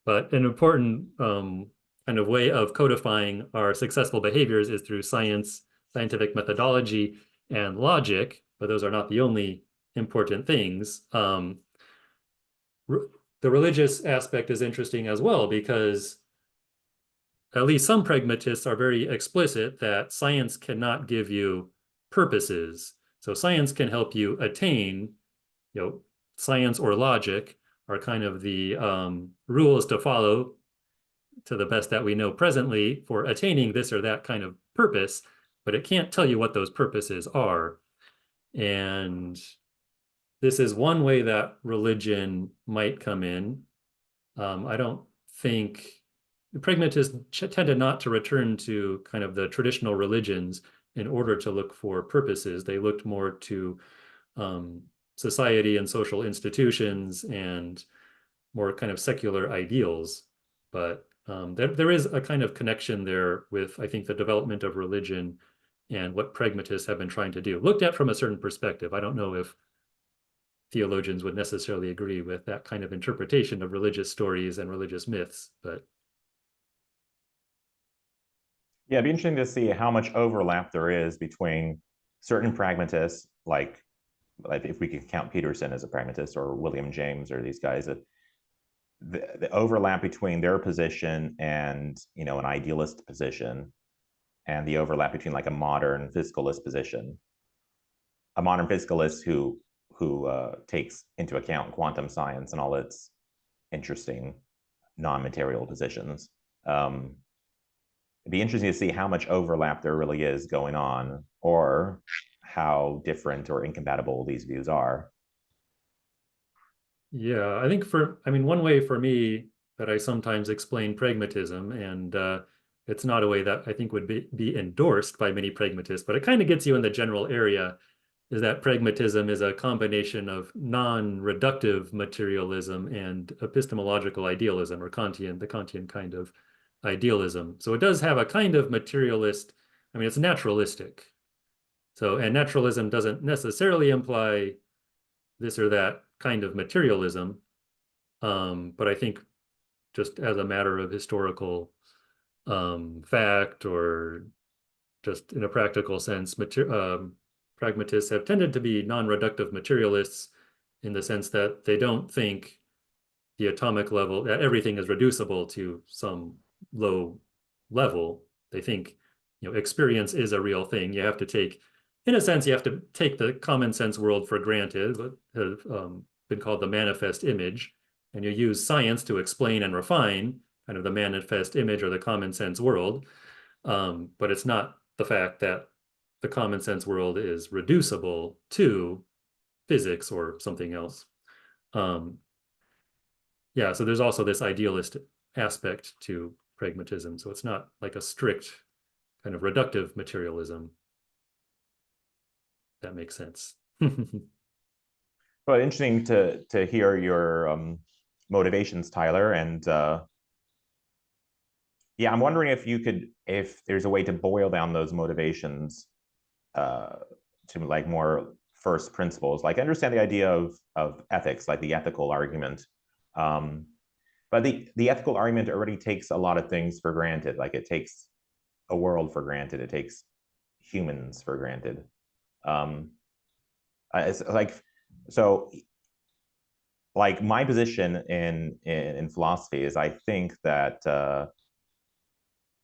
but an important kind of way of codifying our successful behaviors is through scientific methodology, and logic, but those are not the only important things. The religious aspect is interesting as well, because at least some pragmatists are very explicit that science cannot give you purposes. So science can help you attain, science or logic are kind of the rules to follow to the best that we know presently for attaining this or that kind of purpose, but it can't tell you what those purposes are. And this is one way that religion might come in. I don't think pragmatists tended not to return to kind of the traditional religions in order to look for purposes. They looked more to society and social institutions and more kind of secular ideals. But there is a kind of connection there with, I think, the development of religion and what pragmatists have been trying to do, looked at from a certain perspective. I don't know if theologians would necessarily agree with that kind of interpretation of religious stories and religious myths, but
yeah, it'd be interesting to see how much overlap there is between certain pragmatists, like if we could count Peterson as a pragmatist, or William James, or these guys, that the overlap between their position and an idealist position, and the overlap between like a modern physicalist position. A modern physicalist who takes into account quantum science and all its interesting non-material positions. It'd be interesting to see how much overlap there really is going on, or how different or incompatible these views are.
Yeah, I think one way for me that I sometimes explain pragmatism, and it's not a way that I think would be endorsed by many pragmatists, but it kind of gets you in the general area, is that pragmatism is a combination of non-reductive materialism and epistemological idealism, or the Kantian kind of idealism. So it does have a kind of materialist, it's naturalistic. So, and naturalism doesn't necessarily imply this or that kind of materialism. But I think just as a matter of historical fact, or just in a practical sense, pragmatists have tended to be non-reductive materialists, in the sense that they don't think the atomic level, that everything is reducible to some low level. They think, experience is a real thing. You have to take, in a sense, you have to take the common sense world for granted, what have been called the manifest image, and you use science to explain and refine kind of the manifest image or the common sense world. But it's not the fact that the common sense world is reducible to physics or something else. Yeah, so there's also this idealist aspect to pragmatism. So it's not like a strict kind of reductive materialism. That makes sense.
Well, interesting to hear your motivations, Tyler. And yeah, I'm wondering if there's a way to boil down those motivations to like more first principles. Like, I understand the idea of ethics, like the ethical argument. But the ethical argument already takes a lot of things for granted. Like, it takes a world for granted. It takes humans for granted. It's like, so like my position in philosophy is, I think that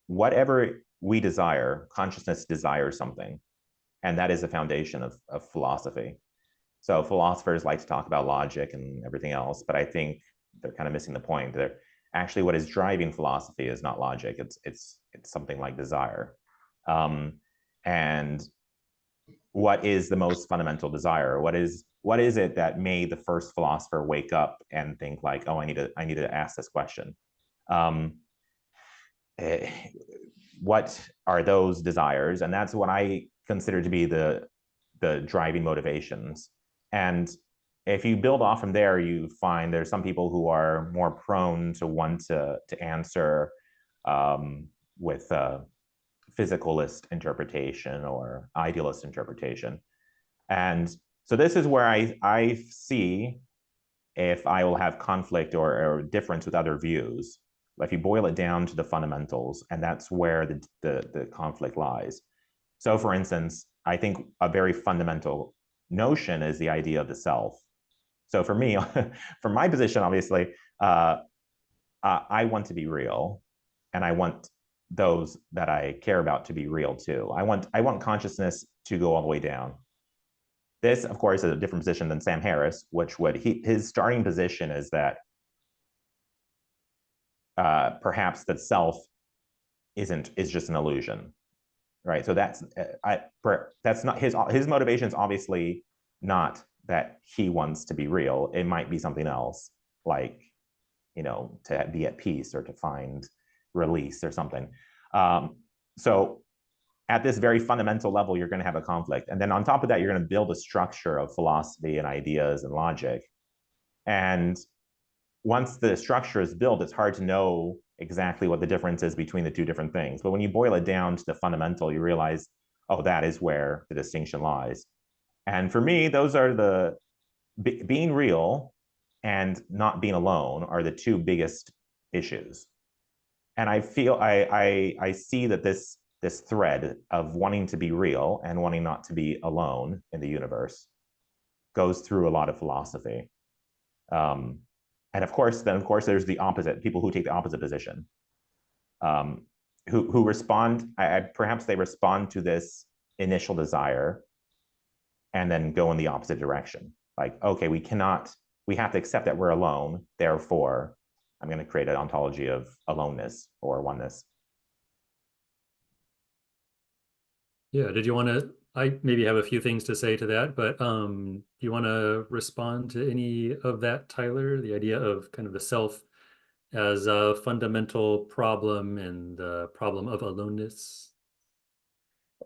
whatever we desire, consciousness desires something, and that is the foundation of philosophy. So philosophers like to talk about logic and everything else, but I think they're kind of missing the point. They're actually, what is driving philosophy is not logic. It's something like desire. And what is the most fundamental desire? What is it that made the first philosopher wake up and think like, oh, I need to ask this question? What are those desires? And that's what I consider to be the driving motivations. And if you build off from there, you find there's some people who are more prone to want to answer with physicalist interpretation or idealist interpretation. And so this is where I see if I will have conflict or difference with other views. If you boil it down to the fundamentals, and that's where the conflict lies. So for instance, I think a very fundamental notion is the idea of the self. So for me, from my position, obviously, I want to be real, and I want those that I care about to be real too. I want consciousness to go all the way down. This, of course, is a different position than Sam Harris, which his starting position is that perhaps that self is just an illusion, right? So that's not his motivation is obviously not that he wants to be real. It might be something else, like, to be at peace or to find release or something. So at this very fundamental level, you're going to have a conflict. And then on top of that, you're going to build a structure of philosophy and ideas and logic. And once the structure is built, it's hard to know exactly what the difference is between the two different things. But when you boil it down to the fundamental, you realize, oh, that is where the distinction lies. And for me, those are being real and not being alone are the two biggest issues. And I feel I see that this thread of wanting to be real and wanting not to be alone in the universe goes through a lot of philosophy. And of course, there's the opposite, people who take the opposite position, who respond, perhaps they respond to this initial desire and then go in the opposite direction. Like, okay, we have to accept that we're alone, therefore I'm going to create an ontology of aloneness or oneness.
Yeah, did you want to, I maybe have a few things to say to that, but do you want to respond to any of that, Tyler? The idea of kind of the self as a fundamental problem and the problem of aloneness?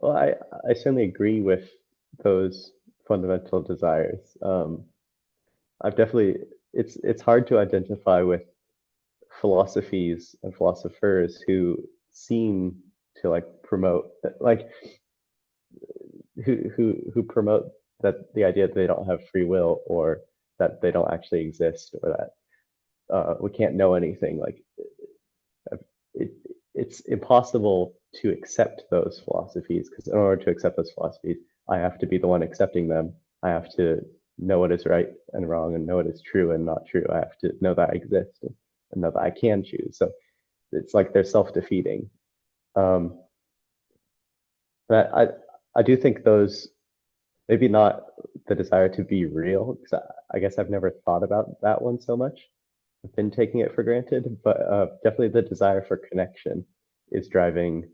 Well, I certainly agree with those fundamental desires. I've definitely, it's hard to identify with philosophies and philosophers who seem to like promote, like who promote that the idea that they don't have free will, or that they don't actually exist, or that we can't know anything. Like it, it's impossible to accept those philosophies, because in order to accept those philosophies, I have to be the one accepting them. I have to know what is right and wrong, and know what is true and not true. I have to know that I exist, and know that I can choose. So it's like they're self-defeating. But I do think those, maybe not the desire to be real, because I guess I've never thought about that one so much. I've been taking it for granted, but definitely the desire for connection is driving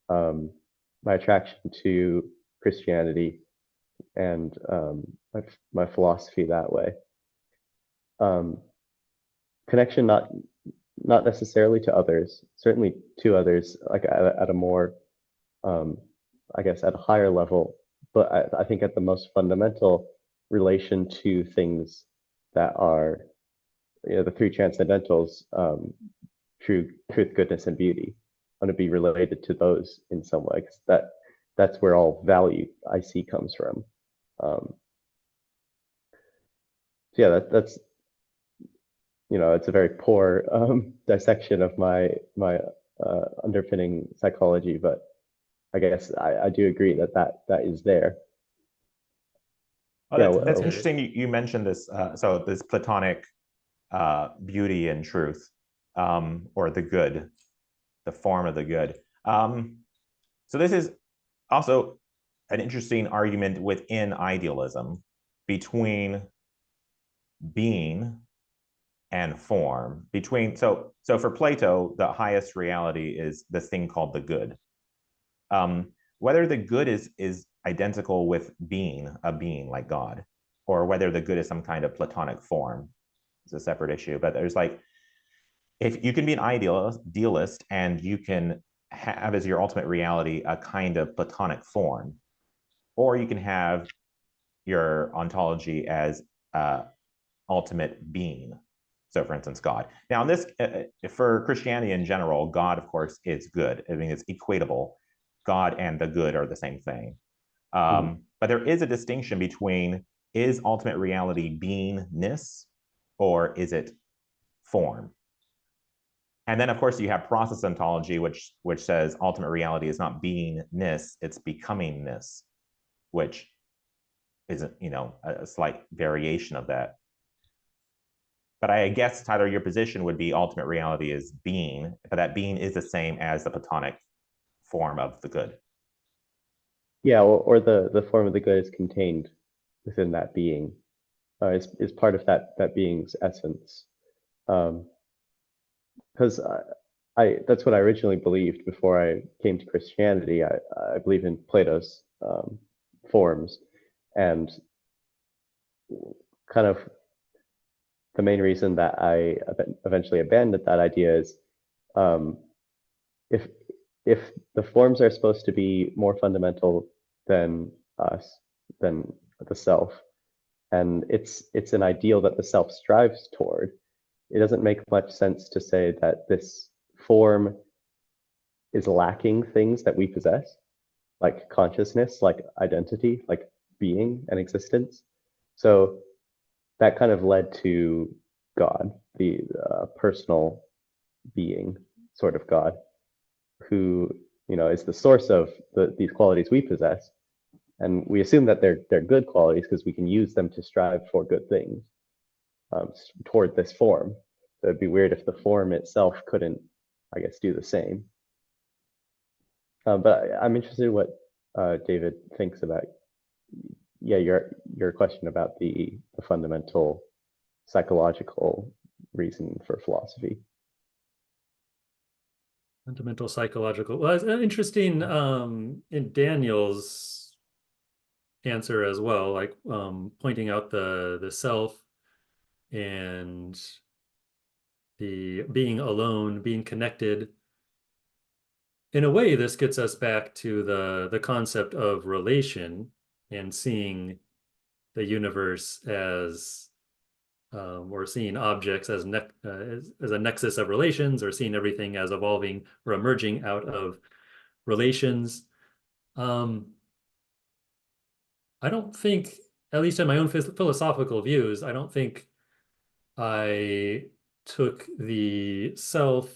my attraction to Christianity and my philosophy that way. Connection, not necessarily to others, certainly to others, like at a more, I guess, at a higher level, but I think at the most fundamental, relation to things that are, the three transcendentals, truth, goodness, and beauty. I want to be related to those in some way, because that's where all value I see comes from. So yeah, that's it's a very poor dissection of my underpinning psychology, but I guess I do agree that is there.
Oh, that's interesting. You mentioned this. So this Platonic beauty and truth, or the good, the form of the good. So this is also an interesting argument within idealism between being and form. So for Plato, the highest reality is this thing called the good. Whether the good is identical with a being like God, or whether the good is some kind of Platonic form, is a separate issue. But there's like, if you can be an idealist and you can have as your ultimate reality a kind of Platonic form, or you can have your ontology as ultimate being. So for instance, God. Now in this, for Christianity in general, God, of course, is good. I mean, it's equatable. God and the good are the same thing. But there is a distinction between, is ultimate reality beingness, or is it form? And then, of course, you have process ontology, which says ultimate reality is not beingness, it's becomingness, which is a slight variation of that. But I guess, Tyler, your position would be ultimate reality is being, but that being is the same as the Platonic form of the good.
Yeah, or the form of the good is contained within that being, is part of that being's essence. Because that's what I originally believed before I came to Christianity. I believe in Plato's forms, and kind of the main reason that I eventually abandoned that idea is, if the forms are supposed to be more fundamental than us, than the self, and it's an ideal that the self strives toward, it doesn't make much sense to say that this form is lacking things that we possess, like consciousness, like identity, like being and existence. So that kind of led to God, the personal being, sort of God, who is the source of these qualities we possess, and we assume that they're good qualities because we can use them to strive for good things toward this form. So it'd be weird if the form itself couldn't, I guess, do the same. But I'm interested in what David thinks about, your question about the fundamental psychological reason for philosophy.
Fundamental psychological. Well, it's interesting in Daniel's answer as well, like pointing out the self and the being alone, being connected. In a way, this gets us back to the concept of relation and seeing the universe as or seeing objects as a nexus of relations, or seeing everything as evolving or emerging out of relations. I don't think, at least in my own philosophical views, I don't think I took the self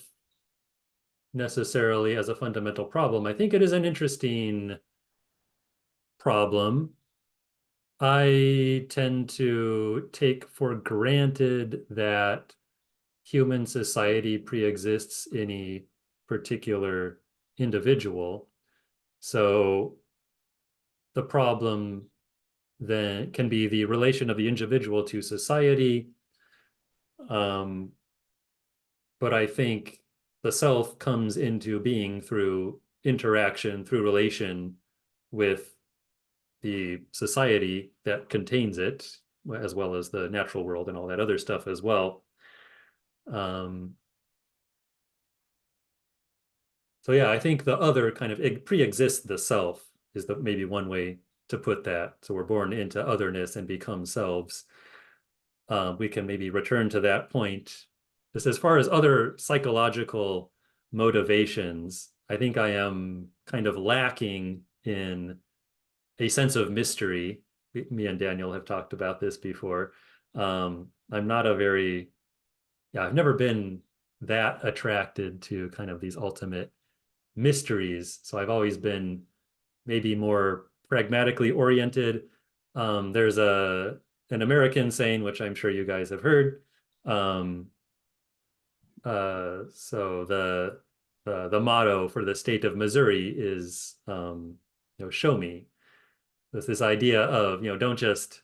necessarily as a fundamental problem. I think it is an interesting problem. I tend to take for granted that human society pre-exists any particular individual. So the problem then can be the relation of the individual to society. But I think the self comes into being through interaction, through relation with the society that contains it, as well as the natural world and all that other stuff as well. So yeah, I think the other kind of pre-exists the self is maybe one way to put that. So we're born into otherness and become selves. We can maybe return to that point. Just as far as other psychological motivations, I think I am kind of lacking in a sense of mystery. Me and Daniel have talked about this before. I'm not I've never been that attracted to kind of these ultimate mysteries. So I've always been maybe more pragmatically oriented. There's an American saying, which I'm sure you guys have heard. So the motto for the state of Missouri is, show me. This idea of, don't just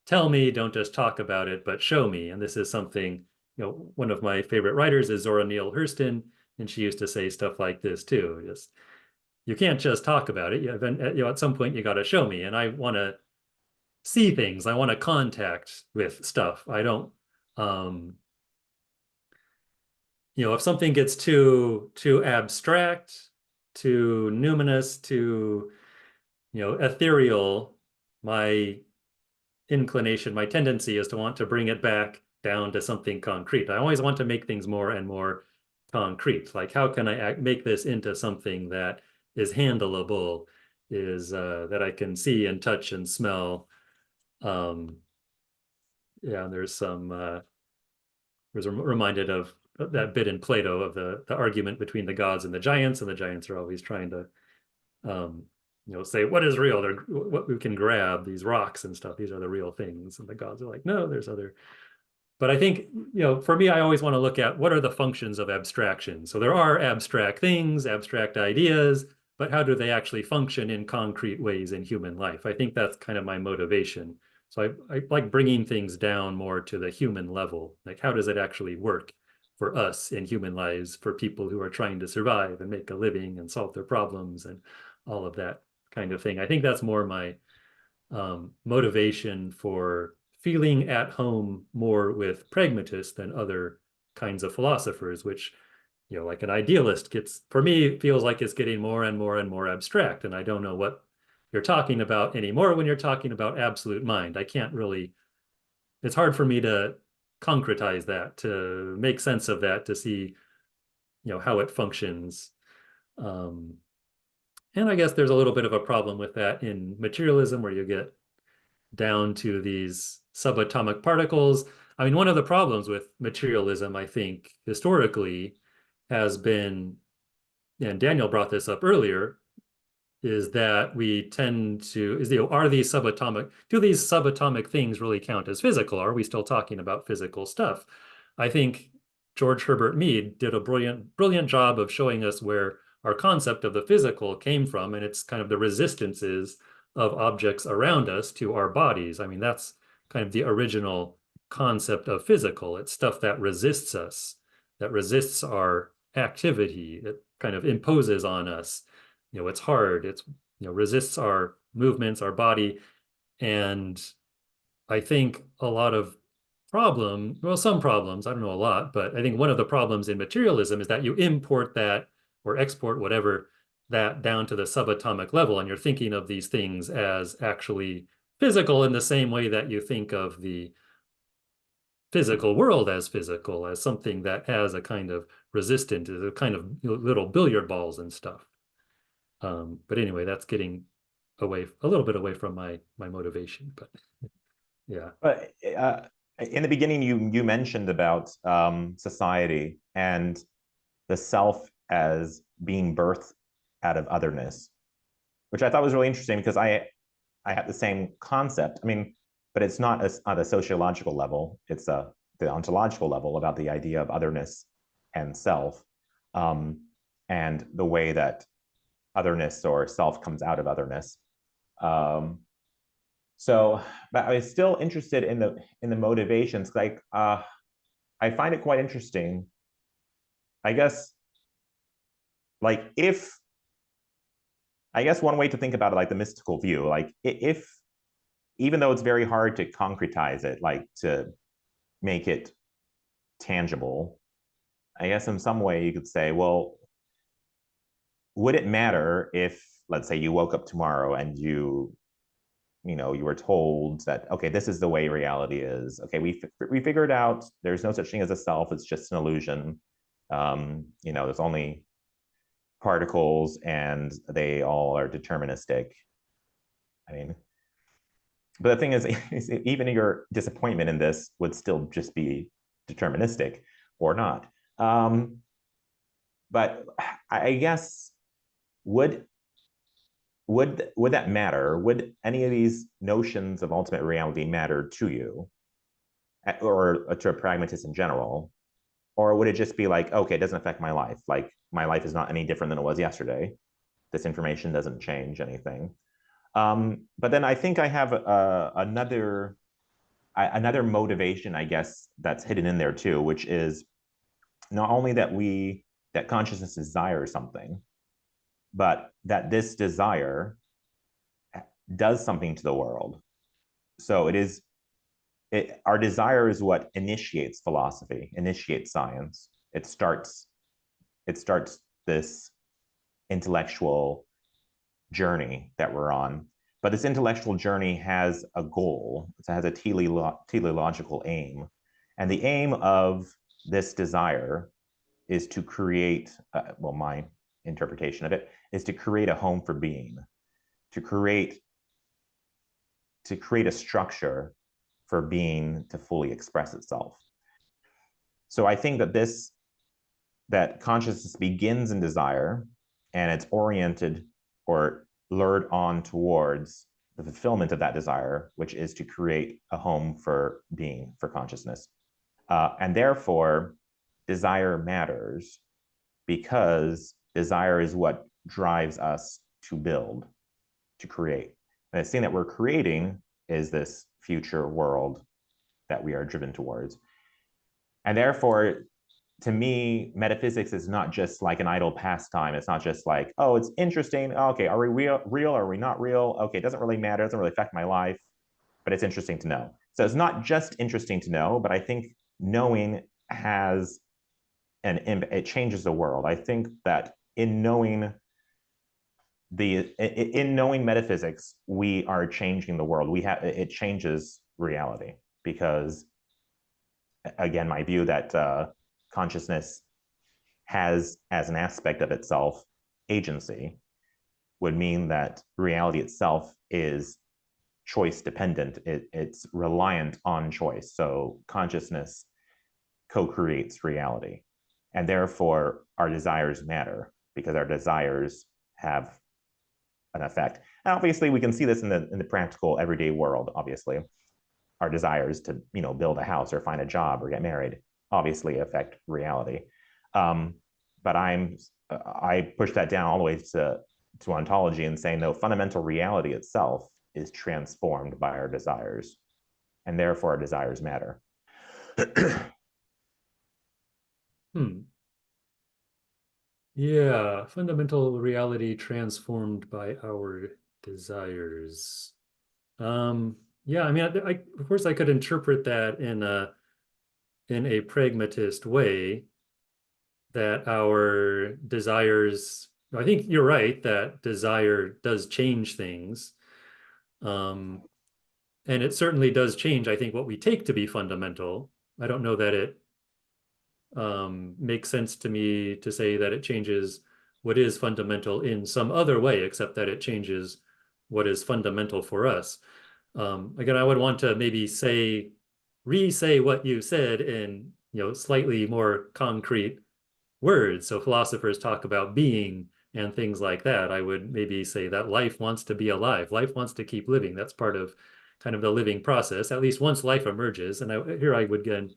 tell me, don't just talk about it, but show me. And this is something, one of my favorite writers is Zora Neale Hurston, and she used to say stuff like this too. Just, you can't just talk about it. At some point you got to show me, and I want to see things. I want to contact with stuff. I don't, if something gets too abstract, too numinous, too, ethereal, my inclination, my tendency is to want to bring it back down to something concrete. I always want to make things more and more concrete. Like, how can I make this into something that is handleable, is that I can see and touch and smell? Yeah, there's reminded of that bit in Plato of the argument between the gods and the giants are always trying to say what is real. They're what we can grab, these rocks and stuff. These are the real things, and the gods are like, no, there's other. But I think, for me, I always want to look at what are the functions of abstraction. So there are abstract things, abstract ideas, but how do they actually function in concrete ways in human life? I think that's kind of my motivation. So I like bringing things down more to the human level. Like, how does it actually work for us in human lives, for people who are trying to survive and make a living and solve their problems and all of that kind of thing. I think that's more my motivation for feeling at home more with pragmatists than other kinds of philosophers, which, like an idealist for me, feels like it's getting more and more and more abstract. And I don't know what you're talking about anymore when you're talking about absolute mind. I can't really, it's hard for me to concretize that, to make sense of that, to see, how it functions. And I guess there's a little bit of a problem with that in materialism, where you get down to these subatomic particles. I mean, one of the problems with materialism, I think, historically has been, and Daniel brought this up earlier, is that we tend to, do these subatomic things really count as physical? Are we still talking about physical stuff? I think George Herbert Mead did a brilliant job of showing us where our concept of the physical came from, and it's kind of the resistances of objects around us to our bodies. I mean, that's kind of the original concept of physical. It's stuff that resists us, that resists our activity. kind of imposes on us. It's hard, it's, resists our movements, our body. And I think a lot of some problems, I don't know a lot, but I think one of the problems in materialism is that you import that or export whatever that down to the subatomic level, and you're thinking of these things as actually physical in the same way that you think of the physical world as physical, as something that has a kind of resistance, a kind of little billiard balls and stuff. But anyway, that's getting a little bit away from my motivation, but yeah.
But in the beginning, you mentioned about society and the self as being birthed out of otherness, which I thought was really interesting because I have the same concept. I mean, but it's not on a sociological level. It's the ontological level about the idea of otherness and self, and the way that otherness or self comes out of otherness. So, but I was still interested in the motivations. Like, I find it quite interesting. I guess, like, I guess one way to think about it, like the mystical view, like if, even though it's very hard to concretize it, like to make it tangible, I guess in some way you could say, well, would it matter if, let's say, you woke up tomorrow and you were told that, okay, this is the way reality is. Okay, we figured out there's no such thing as a self. It's just an illusion. There's only particles and they all are deterministic. I mean, but the thing is even your disappointment in this would still just be deterministic or not. But I guess would that matter? Would any of these notions of ultimate reality matter to you, or to a pragmatist in general? Or would it just be like, okay, it doesn't affect my life. Like my life is not any different than it was yesterday. This information doesn't change anything. But then I think I have another motivation, I guess, that's hidden in there too, which is not only that consciousness desires something, but that this desire does something to the world. So our desire is what initiates philosophy, initiates science. It starts this intellectual journey that we're on. But this intellectual journey has a goal. It has a teleological aim. And the aim of this desire is to create, my interpretation of it is to create a home for being, to create a structure for being to fully express itself. So I think that consciousness begins in desire, and it's oriented or lured on towards the fulfillment of that desire, which is to create a home for being, for consciousness. And therefore, desire matters because desire is what drives us to build, to create. And the thing that we're creating is this future world that we are driven towards. And therefore, to me, metaphysics is not just like an idle pastime. It's not just like, oh, it's interesting. Okay, are we real? Are we not real? Okay, it doesn't really matter. It doesn't really affect my life, but it's interesting to know. So it's not just interesting to know, but I think knowing has it changes the world. I think that in knowing metaphysics, we are changing the world. It changes reality, because again, my view that consciousness has as an aspect of itself agency would mean that reality itself is choice dependent. It's reliant on choice. So consciousness co-creates reality, and therefore our desires matter because our desires have an effect. And obviously, we can see this in the practical everyday world. Obviously, our desires to build a house or find a job or get married obviously affect reality. But I push that down all the way to ontology and saying, no, fundamental reality itself is transformed by our desires, and therefore our desires matter.
Yeah, fundamental reality transformed by our desires. Yeah, I mean, of course I could interpret that in a pragmatist way, that our desires, I think you're right that desire does change things. Um, and it certainly does change, I think, what we take to be fundamental. I don't know that it makes sense to me to say that it changes what is fundamental in some other way, except that it changes what is fundamental for us. Again, I would want to maybe re-say what you said in, slightly more concrete words. So philosophers talk about being and things like that. I would maybe say that life wants to be alive. Life wants to keep living. That's part of kind of the living process, at least once life emerges. And here I would again,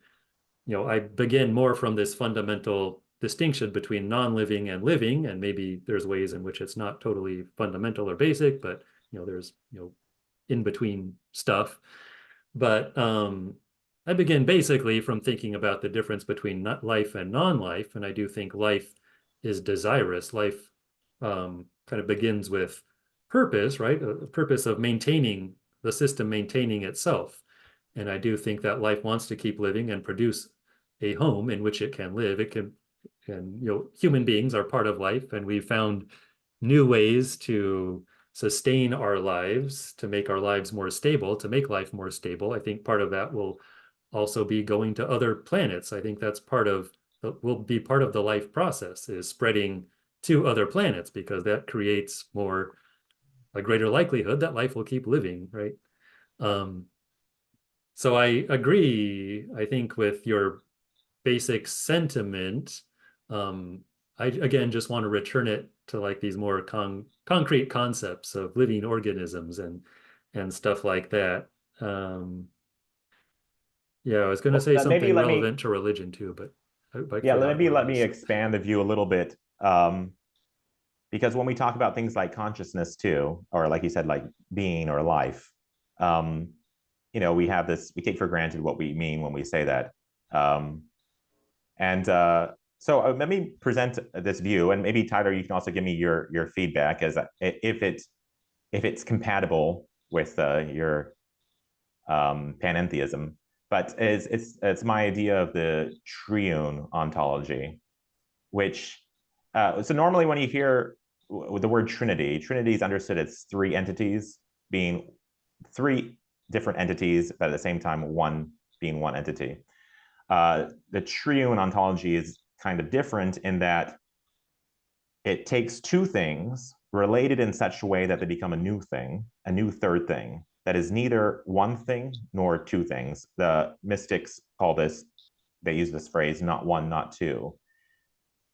I begin more from this fundamental distinction between non-living and living, and maybe there's ways in which it's not totally fundamental or basic, but there's in between stuff. But I begin basically from thinking about the difference between life and non-life, and I do think life is desirous. Life kind of begins with purpose, right? A purpose of maintaining the system, maintaining itself. And I do think that life wants to keep living and produce a home in which it can live. And human beings are part of life, and we've found new ways to sustain our lives, to make our lives more stable, to make life more stable. I think part of that will also be going to other planets. I think that's will be part of the life process, is spreading to other planets, because that creates a greater likelihood that life will keep living, right? So I agree, I think, with your basic sentiment. I again just want to return it to like these more concrete concepts of living organisms and stuff like that. Yeah, I was going to
Well,
say
maybe
something
let me,
relevant to religion too, but I
yeah,
forgot
maybe
what it
let me
was.
expand the view a little bit. Because when we talk about things like consciousness too, or like you said, like being or life, um, we have this, we take for granted what we mean when we say that. Um, and so let me present this view, and maybe Tyler, you can also give me your feedback as if it's compatible with your panentheism. But it's my idea of the triune ontology, which so normally when you hear the word trinity, trinity is understood as three entities being three different entities, but at the same time one being one entity. The triune ontology is kind of different in that it takes two things related in such a way that they become a new thing, a new third thing that is neither one thing nor two things. The mystics call this, they use this phrase, not one, not two.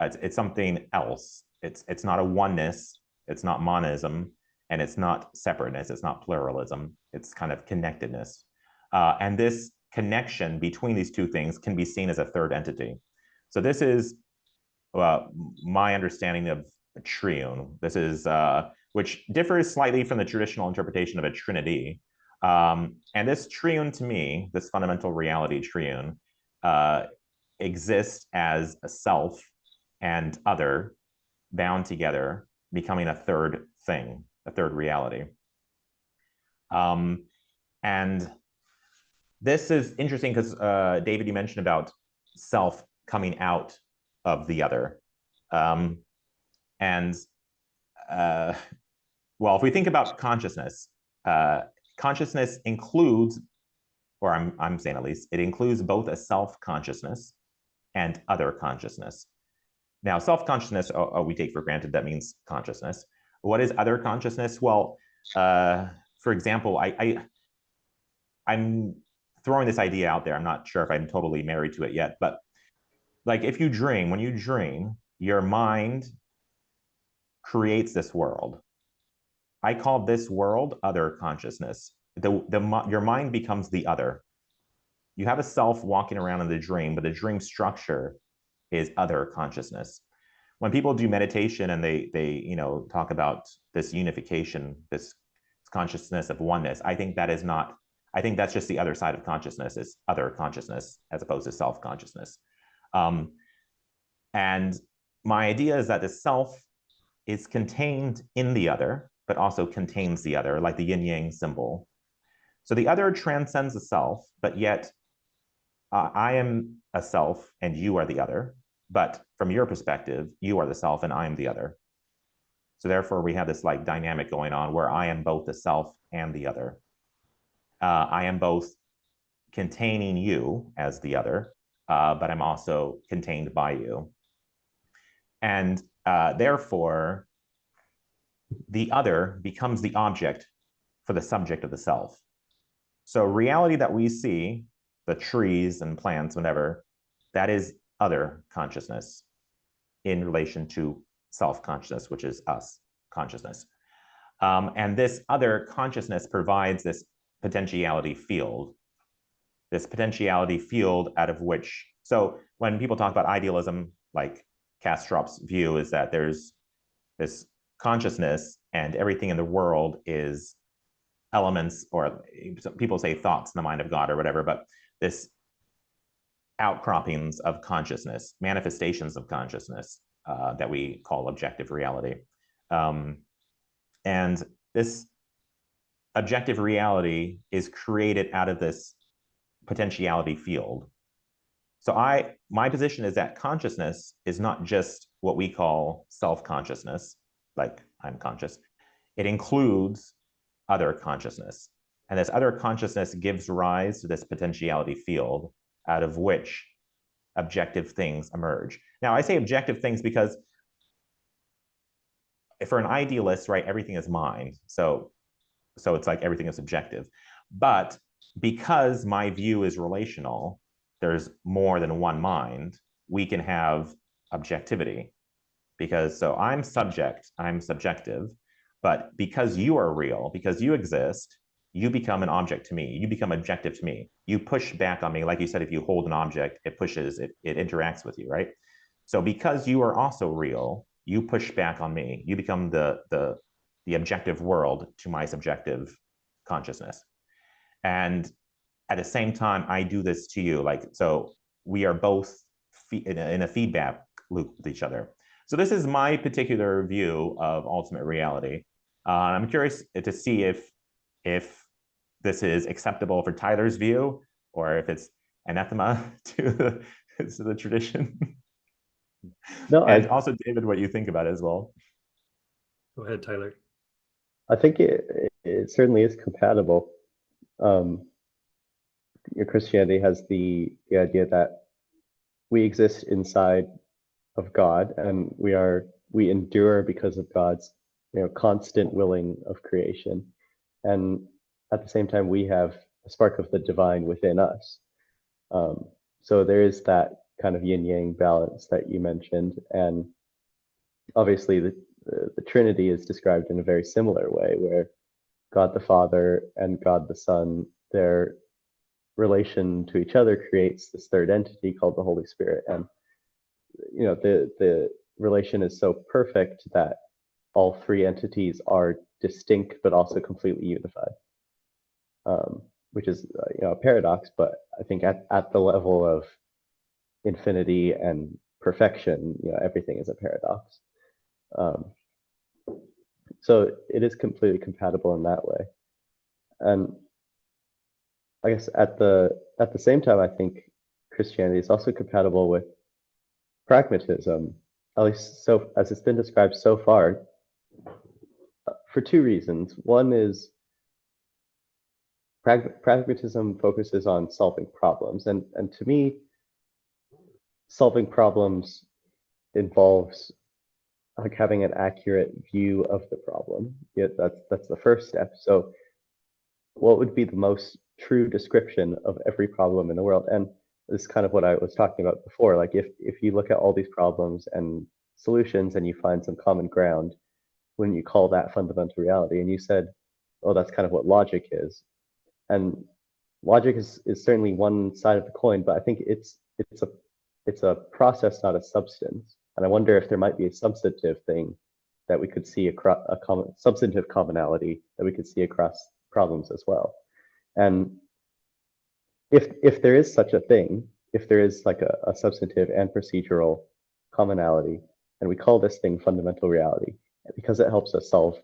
It's something else. It's not a oneness, it's not monism, and it's not separateness, it's not pluralism, it's kind of connectedness. And this connection between these two things can be seen as a third entity. So this is my understanding of a triune. This is, which differs slightly from the traditional interpretation of a trinity. And this triune to me, this fundamental reality triune, exists as a self and other bound together, becoming a third thing, a third reality. And this is interesting because David, you mentioned about self coming out of the other. And well, if we think about consciousness, consciousness includes, or I'm saying at least, it includes both a self-consciousness and other consciousness. Now, self-consciousness, we take for granted that means consciousness. What is other consciousness? Well, for example, I'm throwing this idea out there. I'm not sure if I'm totally married to it yet, but like if you dream, when you dream, your mind creates this world. I call this world other consciousness. Your mind becomes the other. You have a self walking around in the dream, but the dream structure is other consciousness. When people do meditation and they talk about this unification, this consciousness of oneness, I think that is not, I think that's just the other side of consciousness, is other consciousness as opposed to self-consciousness. And my idea is that the self is contained in the other, but also contains the other, like the yin-yang symbol. So the other transcends the self, but yet I am a self and you are the other. But from your perspective, you are the self and I am the other. So therefore, we have this like dynamic going on where I am both the self and the other. I am both containing you as the other, but I'm also contained by you. And therefore, the other becomes the object for the subject of the self. So reality that we see, the trees and plants, whatever, that is other consciousness in relation to self-consciousness, which is us consciousness. And this other consciousness provides this potentiality field out of which, so when people talk about idealism, like Kastrop's view is that there's this consciousness and everything in the world is elements, or people say thoughts in the mind of God or whatever, but this outcroppings of consciousness, manifestations of consciousness that we call objective reality. And this objective reality is created out of this potentiality field. So my position is that consciousness is not just what we call self-consciousness, like I'm conscious. It includes other consciousness. And this other consciousness gives rise to this potentiality field out of which objective things emerge. Now, I say objective things because for an idealist, right, everything is mind. So it's like everything is objective. But because my view is relational, there's more than one mind, we can have objectivity. Because so I'm subjective, but because you are real, because you exist, you become an object to me. You become objective to me. You push back on me. Like you said, if you hold an object, it pushes, it interacts with you, right? So because you are also real, you push back on me. You become the objective world to my subjective consciousness. And at the same time, I do this to you. Like, so we are both in a feedback loop with each other. So this is my particular view of ultimate reality. I'm curious to see if this is acceptable for Tyler's view, or if it's anathema to the tradition.
No,
and also, David, what you think about it as well.
Go ahead, Tyler.
I think it certainly is compatible. Your Christianity has the idea that we exist inside of God, and we endure because of God's constant willing of creation, and at the same time we have a spark of the divine within us. So there is that kind of yin-yang balance that you mentioned, and obviously the Trinity is described in a very similar way, where God the Father and God the Son, their relation to each other creates this third entity called the Holy Spirit. And the relation is so perfect that all three entities are distinct but also completely unified, which is a paradox, but I think at the level of infinity and perfection, everything is a paradox. So it is completely compatible in that way. And I guess at the same time, I think Christianity is also compatible with pragmatism, at least so as it's been described so far, for two reasons. One is pragmatism focuses on solving problems, and to me, solving problems involves like having an accurate view of the problem. That's the first step. So what would be the most true description of every problem in the world? And this is kind of what I was talking about before. Like if you look at all these problems and solutions and you find some common ground, wouldn't you call that fundamental reality? And you said, oh, that's kind of what logic is. And logic is certainly one side of the coin, but I think it's a process, not a substance. And I wonder if there might be a substantive thing that we could see across substantive commonality that we could see across problems as well. And if there is such a thing, if there is like a substantive and procedural commonality, and we call this thing fundamental reality because it helps us solve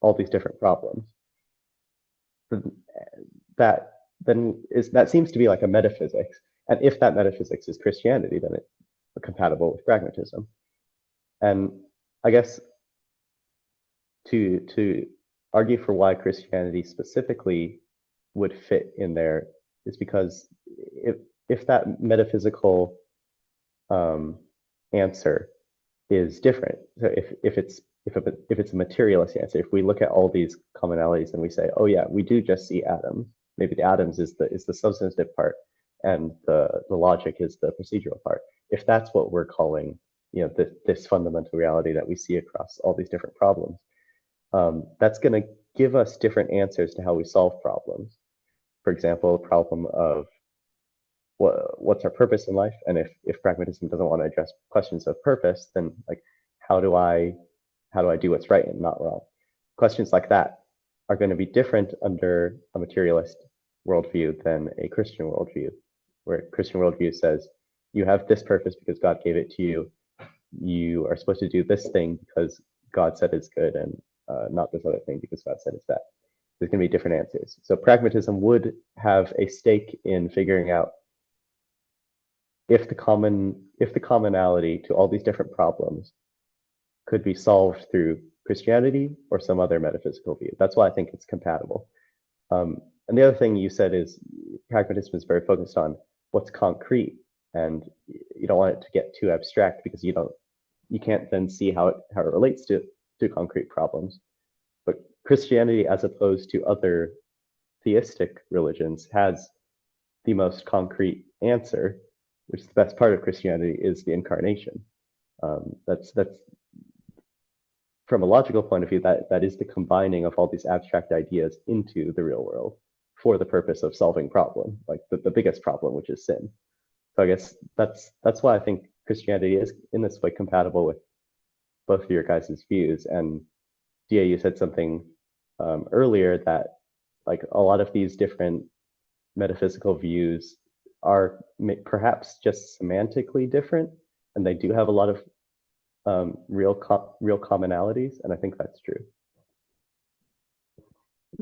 all these different problems. That seems to be like a metaphysics, and if that metaphysics is Christianity, then it's compatible with pragmatism. And I guess to argue for why Christianity specifically would fit in there is because if that metaphysical answer is different, so if it's a materialist answer, if we look at all these commonalities and we say, oh yeah, we do just see atoms, maybe the atoms is the substantive part and the logic is the procedural part. If that's what we're calling, this fundamental reality that we see across all these different problems, that's going to give us different answers to how we solve problems. For example, a problem of what's our purpose in life, and if pragmatism doesn't want to address questions of purpose, then like how do I do what's right and not wrong? Questions like that are going to be different under a materialist worldview than a Christian worldview, where a Christian worldview says you have this purpose because God gave it to you. You are supposed to do this thing because God said it's good, and not this other thing because God said it's bad. There's going to be different answers. So pragmatism would have a stake in figuring out if the commonality to all these different problems could be solved through Christianity or some other metaphysical view. That's why I think it's compatible. And the other thing you said is pragmatism is very focused on what's concrete, and you don't want it to get too abstract because you can't then see how it relates to concrete problems. But Christianity, as opposed to other theistic religions, has the most concrete answer, which is the best part of Christianity, is the incarnation. That's from a logical point of view, that is the combining of all these abstract ideas into the real world for the purpose of solving problem, like the biggest problem, which is sin. So I guess that's why I think Christianity is in this way compatible with both of your guys' views. And DA, you said something earlier that like a lot of these different metaphysical views are perhaps just semantically different, and they do have a lot of real commonalities, and I think that's true.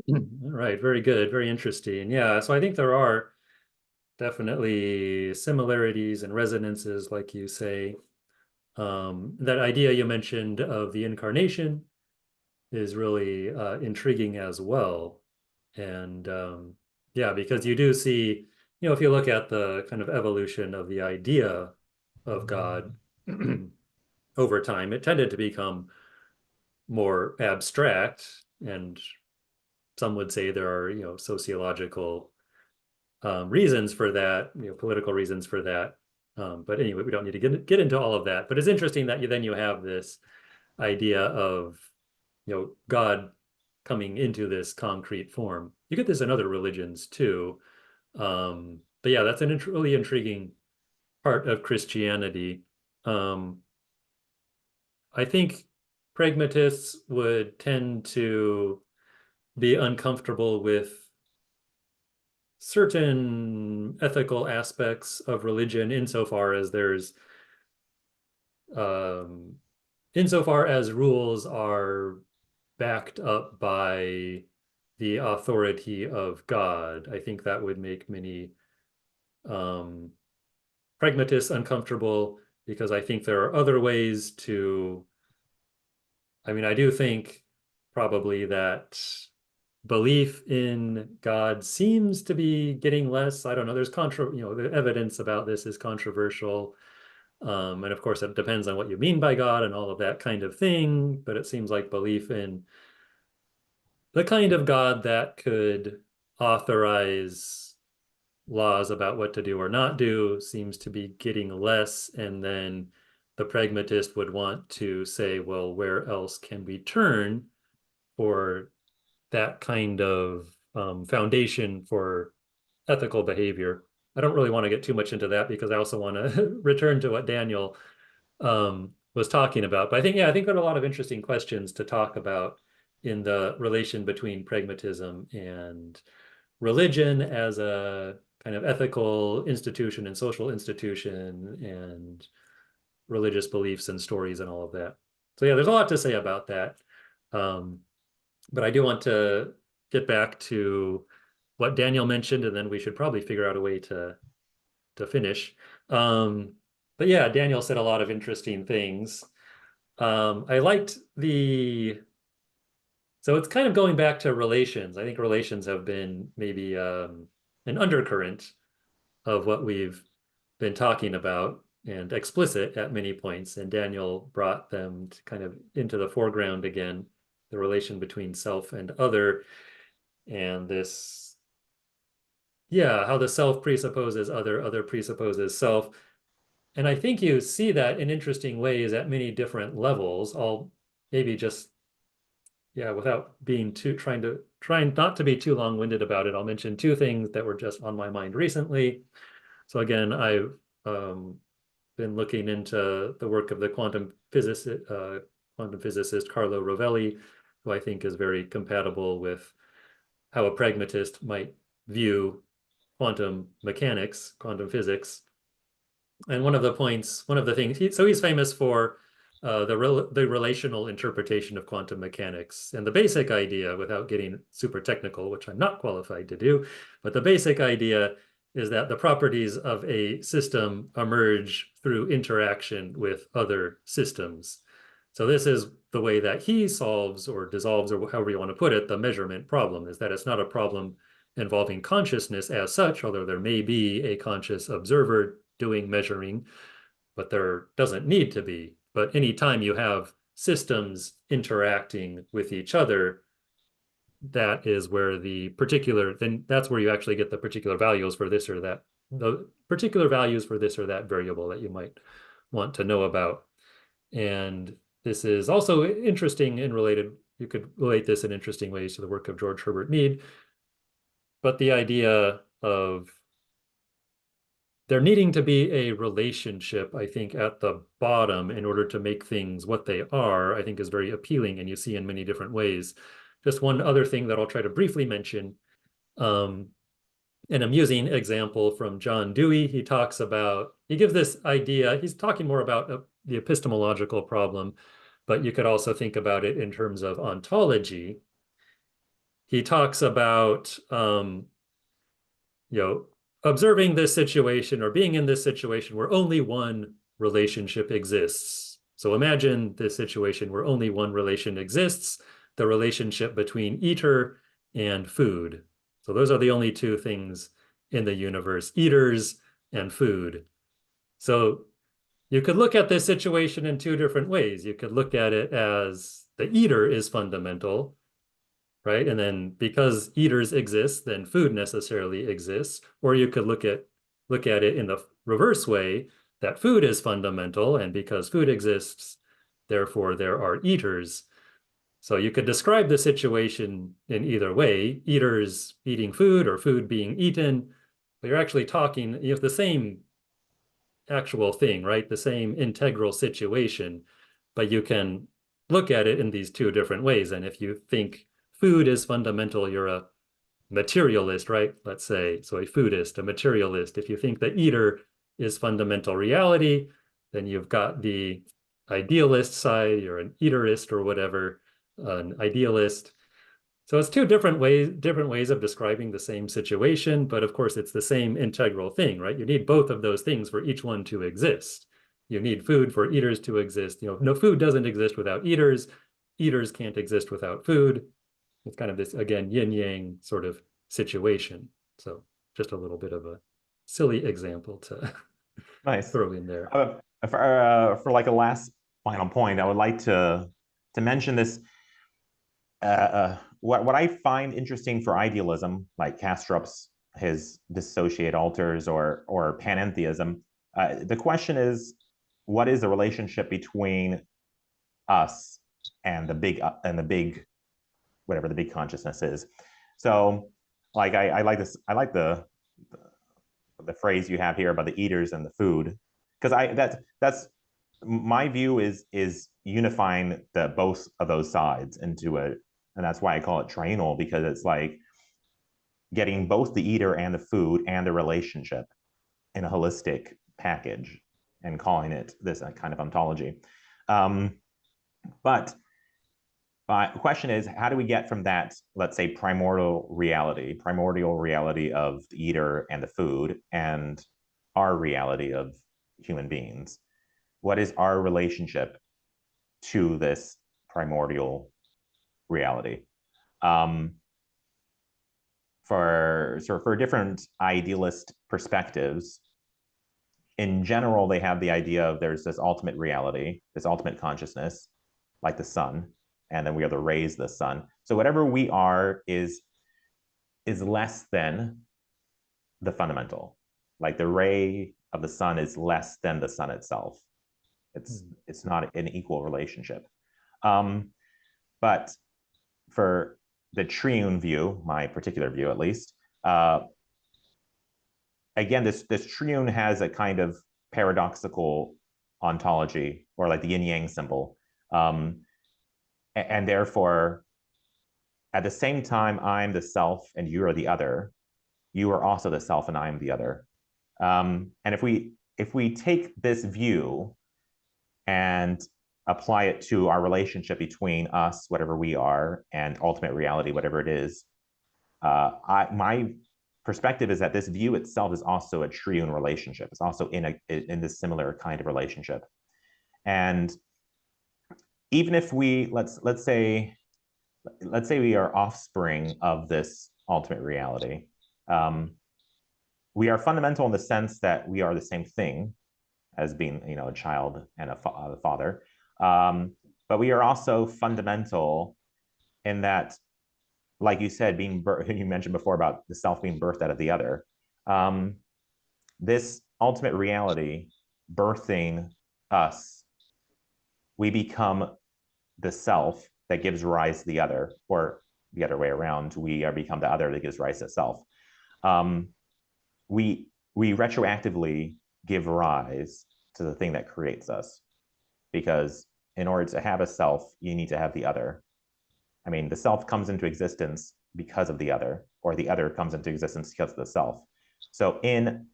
All right, very good, very interesting. Yeah, so I think there are definitely similarities and resonances, like you say. That idea you mentioned of the incarnation is really intriguing as well. And yeah, because you do see, if you look at the kind of evolution of the idea of God over time, it tended to become more abstract, and some would say there are, sociological reasons for that, political reasons for that. But anyway, we don't need to get into all of that. But it's interesting that you have this idea of, God coming into this concrete form. You get this in other religions too. But yeah, that's an really intriguing part of Christianity. I think pragmatists would tend to be uncomfortable with certain ethical aspects of religion insofar as insofar as rules are backed up by the authority of God. I think that would make many pragmatists uncomfortable, because I think there are other ways to, I do think probably that belief in God seems to be getting less. I don't know. There's the evidence about this is controversial. And of course, it depends on what you mean by God and all of that kind of thing. But it seems like belief in the kind of God that could authorize laws about what to do or not do seems to be getting less. And then the pragmatist would want to say, well, where else can we turn for that kind of foundation for ethical behavior? I don't really want to get too much into that because I also want to return to what Daniel was talking about. But I think there are a lot of interesting questions to talk about in the relation between pragmatism and religion as a kind of ethical institution and social institution, and religious beliefs and stories and all of that. So yeah, there's a lot to say about that. But I do want to get back to what Daniel mentioned, and then we should probably figure out a way to finish. But yeah, Daniel said a lot of interesting things. I liked so it's kind of going back to relations. I think relations have been maybe an undercurrent of what we've been talking about and explicit at many points. And Daniel brought them to kind of into the foreground again, the relation between self and other, and this, yeah, how the self presupposes other, other presupposes self. And I think you see that in interesting ways at many different levels. I'll maybe just, yeah, without being trying not to be too long-winded about it, I'll mention two things that were just on my mind recently. So again, I've been looking into the work of the quantum physicist Carlo Rovelli, who I think is very compatible with how a pragmatist might view quantum mechanics, quantum physics. And one of the things, so he's famous for the relational interpretation of quantum mechanics. And the basic idea, without getting super technical, which I'm not qualified to do, but the basic idea is that the properties of a system emerge through interaction with other systems. So this is the way that he solves or dissolves, or however you want to put it, the measurement problem, is that it's not a problem involving consciousness as such, although there may be a conscious observer doing measuring, but there doesn't need to be. But anytime you have systems interacting with each other, that is where then that's where you actually get the particular values for this or that, the particular values for this or that variable that you might want to know about. And this is also interesting and related. You could relate this in interesting ways to the work of George Herbert Mead. But the idea of there needing to be a relationship, I think, at the bottom in order to make things what they are, I think is very appealing, and you see in many different ways. Just one other thing that I'll try to briefly mention, an amusing example from John Dewey. He gives this idea, he's talking more about the epistemological problem, but you could also think about it in terms of ontology. He talks about, observing this situation or being in this situation where only one relationship exists. So imagine this situation where only one relation exists, the relationship between eater and food. So those are the only two things in the universe, eaters and food. So you could look at this situation in two different ways. You could look at it as the eater is fundamental, right? And then because eaters exist, then food necessarily exists. Or you could look at it in the reverse way, that food is fundamental, and because food exists, therefore there are eaters. So you could describe the situation in either way, eaters eating food or food being eaten, but you're actually you have the same actual thing, right? The same integral situation, but you can look at it in these two different ways. And if you think food is fundamental, you're a materialist, right? Let's say, so a foodist, a materialist. If you think the eater is fundamental reality, then you've got the idealist side, you're an eaterist or whatever, an idealist. So it's two different ways of describing the same situation, but of course it's the same integral thing, right? You need both of those things for each one to exist. You need food for eaters to exist. No, food doesn't exist without eaters. Eaters can't exist without food. It's kind of this, again, yin-yang sort of situation. So just a little bit of a silly example to
Nice.
throw in there.
For like a last final point, I would like to mention this. What I find interesting for idealism, like Kastrup's, his dissociate alters or panentheism, the question is, what is the relationship between us and the big whatever the big consciousness is? So like I like this, I like the phrase you have here about the eaters and the food, because that's my view is unifying both of those sides into and that's why I call it triunal, because it's like getting both the eater and the food and the relationship in a holistic package. and calling it this kind of ontology. But the question is, how do we get from that, let's say, primordial reality of the eater and the food, and our reality of human beings? What is our relationship to this primordial reality? For different idealist perspectives, in general, they have the idea of there's this ultimate reality, this ultimate consciousness, like the sun, and then we are the rays of the sun. So whatever we are is less than the fundamental. Like the ray of the sun is less than the sun itself. It's not an equal relationship. But for the triune view, my particular view at least, again, this triune has a kind of paradoxical ontology, or like the yin-yang symbol. And therefore, at the same time, I'm the self and you are the other, you are also the self and I am the other. And if we take this view and apply it to our relationship between us, whatever we are, and ultimate reality, whatever it is, my perspective is that this view itself is also a triune relationship. It's also in this similar kind of relationship. And even if we, let's say we are offspring of this ultimate reality, we are fundamental in the sense that we are the same thing as being, a child and a father. But we are also fundamental in that, like you said, you mentioned before about the self being birthed out of the other. This ultimate reality birthing us, we become the self that gives rise to the other, or the other way around, we become the other that gives rise to self. We retroactively give rise to the thing that creates us, because in order to have a self, you need to have the other. I mean, the self comes into existence because of the other, or the other comes into existence because of the self. So in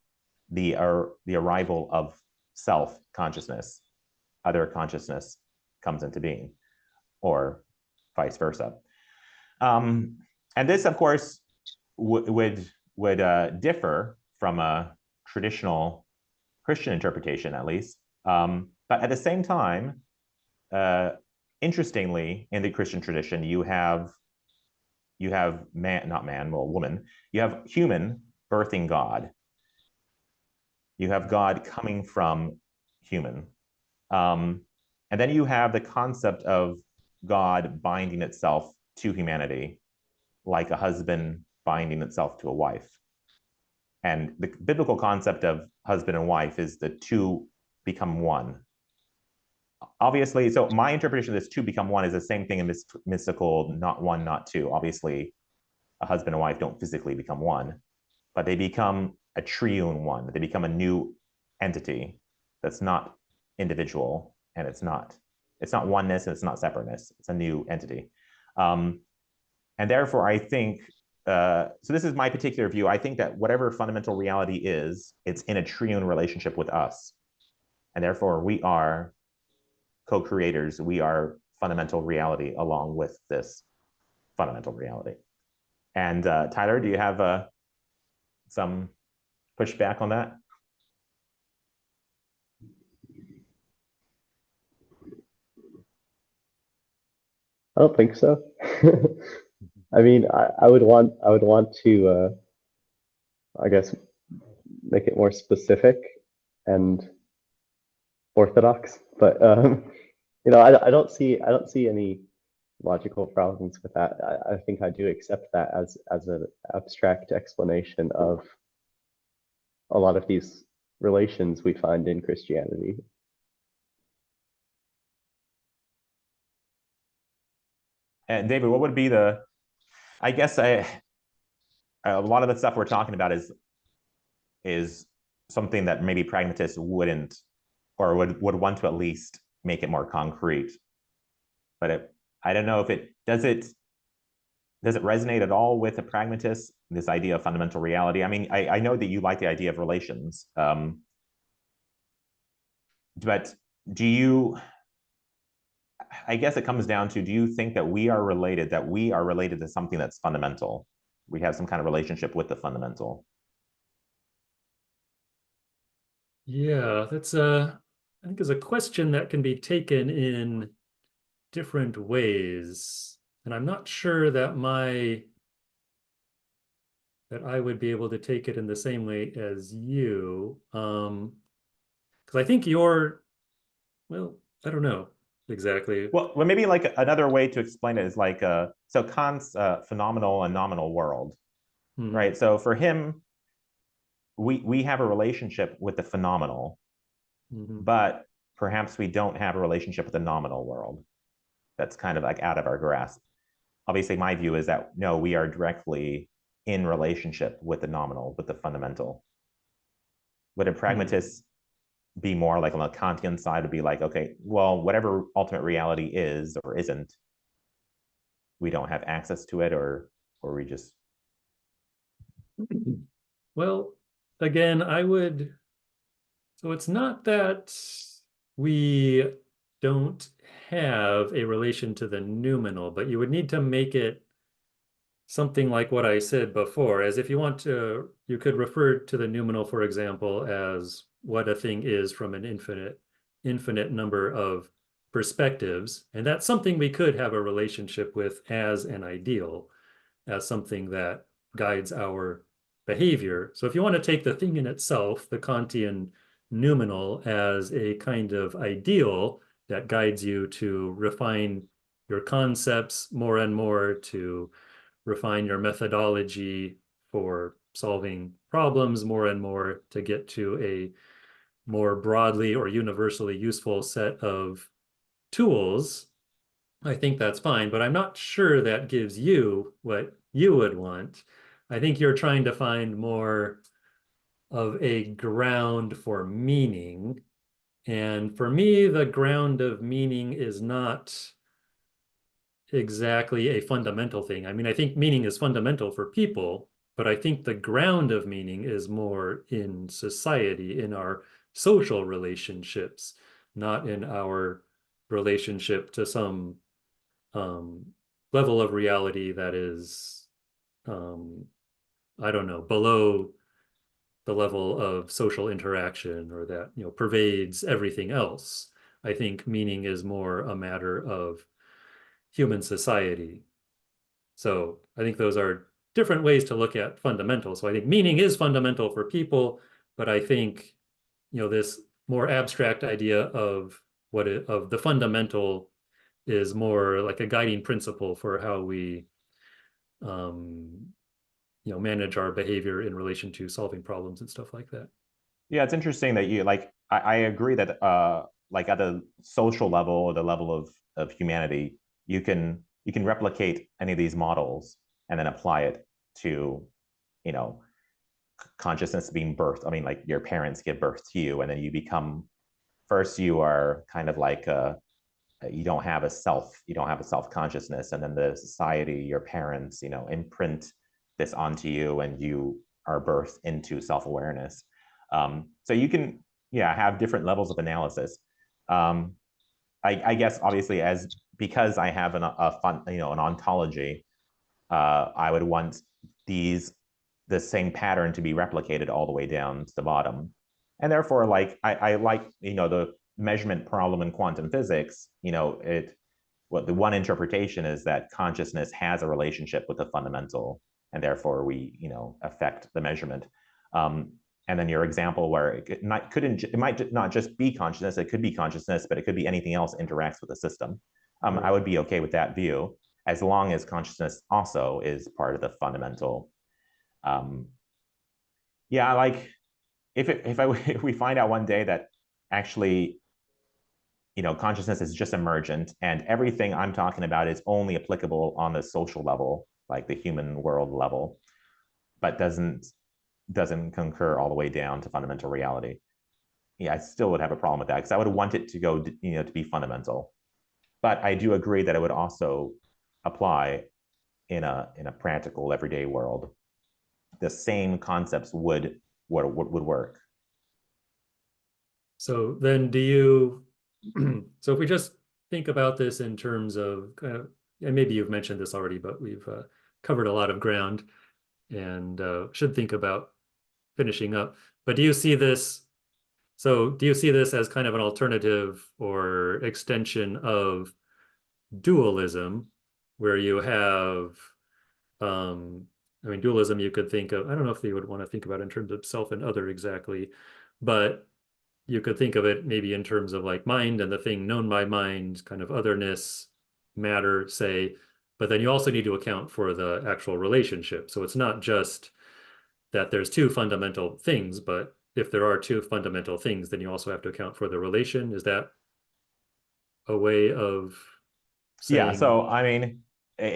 the arrival of self consciousness, other consciousness comes into being, or vice versa. And this, of course, would differ from a traditional Christian interpretation, at least. But at the same time, interestingly, in the Christian tradition, you have woman. You have human birthing God. You have God coming from human. And then you have the concept of God binding itself to humanity, like a husband binding itself to a wife. And the biblical concept of husband and wife is the two become one. Obviously, so my interpretation of this two become one is the same thing in this mystical not one, not two. Obviously, a husband and wife don't physically become one, but they become a triune one. They become a new entity that's not individual, and it's not oneness, and it's not separateness. It's a new entity. And therefore, I think, so this is my particular view. I think that whatever fundamental reality is, it's in a triune relationship with us. And therefore, we are co-creators. We are fundamental reality along with this fundamental reality. And Tyler, do you have some pushback on that?
I don't think so. I mean, I would want to, I guess, make it more specific and orthodox, but I don't see any logical problems with that. I think I do accept that as an abstract explanation of a lot of these relations we find in Christianity.
And David, what would be I guess a lot of the stuff we're talking about is something that maybe pragmatists wouldn't, or would want to at least make it more concrete. But I don't know if does it resonate at all with a pragmatist, this idea of fundamental reality? I mean, I know that you like the idea of relations. but do you, I guess it comes down to, do you think that we are related to something that's fundamental? We have some kind of relationship with the fundamental.
Yeah, that's I think is a question that can be taken in different ways. And I'm not sure that I would be able to take it in the same way as you. Because I think well, I don't know exactly.
Well, maybe like another way to explain it is like, so Kant's phenomenal and nominal world, right? So for him, we have a relationship with the phenomenal, but perhaps we don't have a relationship with the nominal world. That's kind of like out of our grasp. Obviously, my view is that no, we are directly in relationship with the nominal, with the fundamental. Would a pragmatist be more like on the Kantian side, to be like, okay, well, whatever ultimate reality is or isn't, we don't have access to it, or we just.
Well, again, so it's not that we don't have a relation to the noumenal, but you would need to make it something like what I said before, as if you want to, you could refer to the noumenal, for example, as what a thing is from an infinite number of perspectives. And that's something we could have a relationship with as an ideal, as something that guides our behavior. So if you want to take the thing in itself, the Kantian noumenal, as a kind of ideal that guides you to refine your concepts more and more, to refine your methodology for solving problems more and more, to get to a more broadly or universally useful set of tools, I think that's fine, but I'm not sure that gives you what you would want. I think you're trying to find more of a ground for meaning. And for me, the ground of meaning is not exactly a fundamental thing. I mean, I think meaning is fundamental for people, but I think the ground of meaning is more in society, in our social relationships, not in our relationship to some level of reality that is, I don't know, below the level of social interaction, or that, pervades everything else. I think meaning is more a matter of human society. So I think those are different ways to look at fundamental. So I think meaning is fundamental for people, but I think, this more abstract idea of of the fundamental is more like a guiding principle for how we manage our behavior in relation to solving problems and stuff like that.
Yeah, it's interesting that you like. I agree that like at the social level or the level of humanity, you can replicate any of these models and then apply it to, you know, consciousness being birthed. I mean, like your parents give birth to you, and then you become, first you are kind of like you don't have a self, you don't have a self-consciousness, and then the society, your parents, imprint this onto you, and you are birthed into self-awareness. So you can, yeah, have different levels of analysis. I guess obviously, because I have an ontology, I would want the same pattern to be replicated all the way down to the bottom, and therefore, like I like the measurement problem in quantum physics. The one interpretation is that consciousness has a relationship with the fundamental, and therefore we affect the measurement. And then your example where it might not just be consciousness, it could be consciousness, but it could be anything else interacts with the system.
Right.
I would be okay with that view, as long as consciousness also is part of the fundamental. Yeah, like if we find out one day that actually consciousness is just emergent, and everything I'm talking about is only applicable on the social level, like the human world level, but doesn't concur all the way down to fundamental reality. Yeah, I still would have a problem with that, because I would want it to go, to be fundamental. But I do agree that it would also apply in a practical everyday world. The same concepts would work.
So then do you, so if we just think about this in terms of kind of, and maybe you've mentioned this already, but we've covered a lot of ground and should think about finishing up. But do you see this, so do you see this as kind of an alternative or extension of dualism, where you have, I mean, dualism you could think of, I don't know if you would want to think about in terms of self and other exactly, but you could think of it maybe in terms of like mind and the thing known by mind, kind of otherness, matter, say, but then you also need to account for the actual relationship. So it's not just that there's two fundamental things, but if there are two fundamental things, then you also have to account for the relation. Is that a way of saying?
Yeah, so I mean,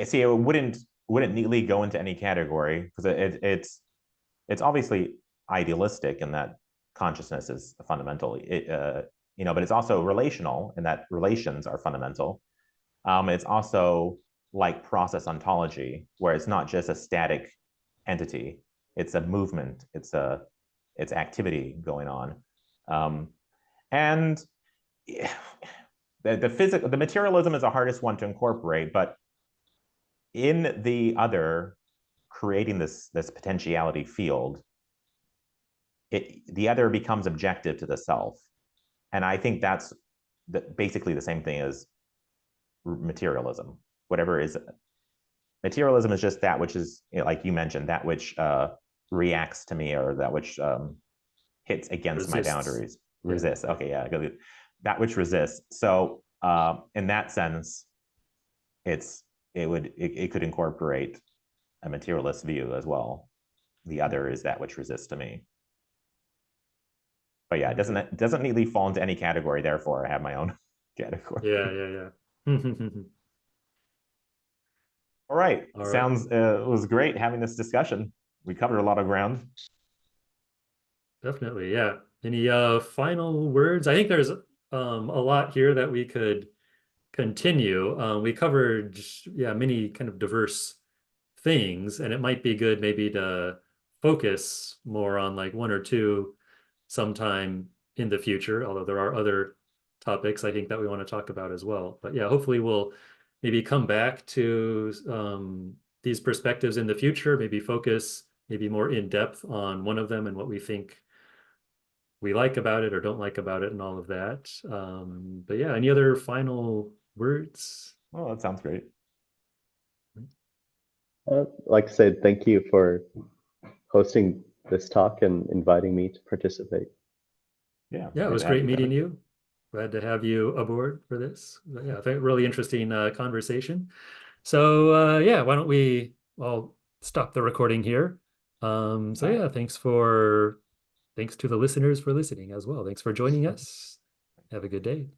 see, it wouldn't neatly go into any category because it's obviously idealistic in that consciousness is fundamental, but it's also relational in that relations are fundamental. It's also like process ontology, where it's not just a static entity; it's a movement, it's activity going on, and the materialism is the hardest one to incorporate, but in the other, creating this potentiality field, the other becomes objective to the self. And I think that's basically the same thing as materialism. Whatever is materialism is just that which is, like you mentioned, that which reacts to me, or that which hits against my boundaries. Resists. Yeah. Okay, yeah, that which resists. So in that sense, it could incorporate a materialist view as well. The other is that which resists to me. But yeah, it doesn't neatly fall into any category. Therefore, I have my own category.
Yeah.
All right.
All
Sounds it was great having this discussion. We covered a lot of ground.
Definitely, yeah. Any final words? I think there's a lot here that we could continue. We covered, yeah, many kind of diverse things, and it might be good maybe to focus more on like one or two sometime in the future, although there are other topics I think that we want to talk about as well. But yeah, hopefully we'll maybe come back to these perspectives in the future, maybe focus maybe more in depth on one of them and what we think we like about it or don't like about it and all of that. But yeah, any other final words?
Oh, that sounds great.
I'd like to say thank you for hosting this talk and inviting me to participate.
Yeah,
it was great meeting you. Glad to have you aboard for this. Yeah, I think really interesting conversation. So yeah, why don't I'll stop the recording here. So yeah, thanks to the listeners for listening as well. Thanks for joining us. Have a good day.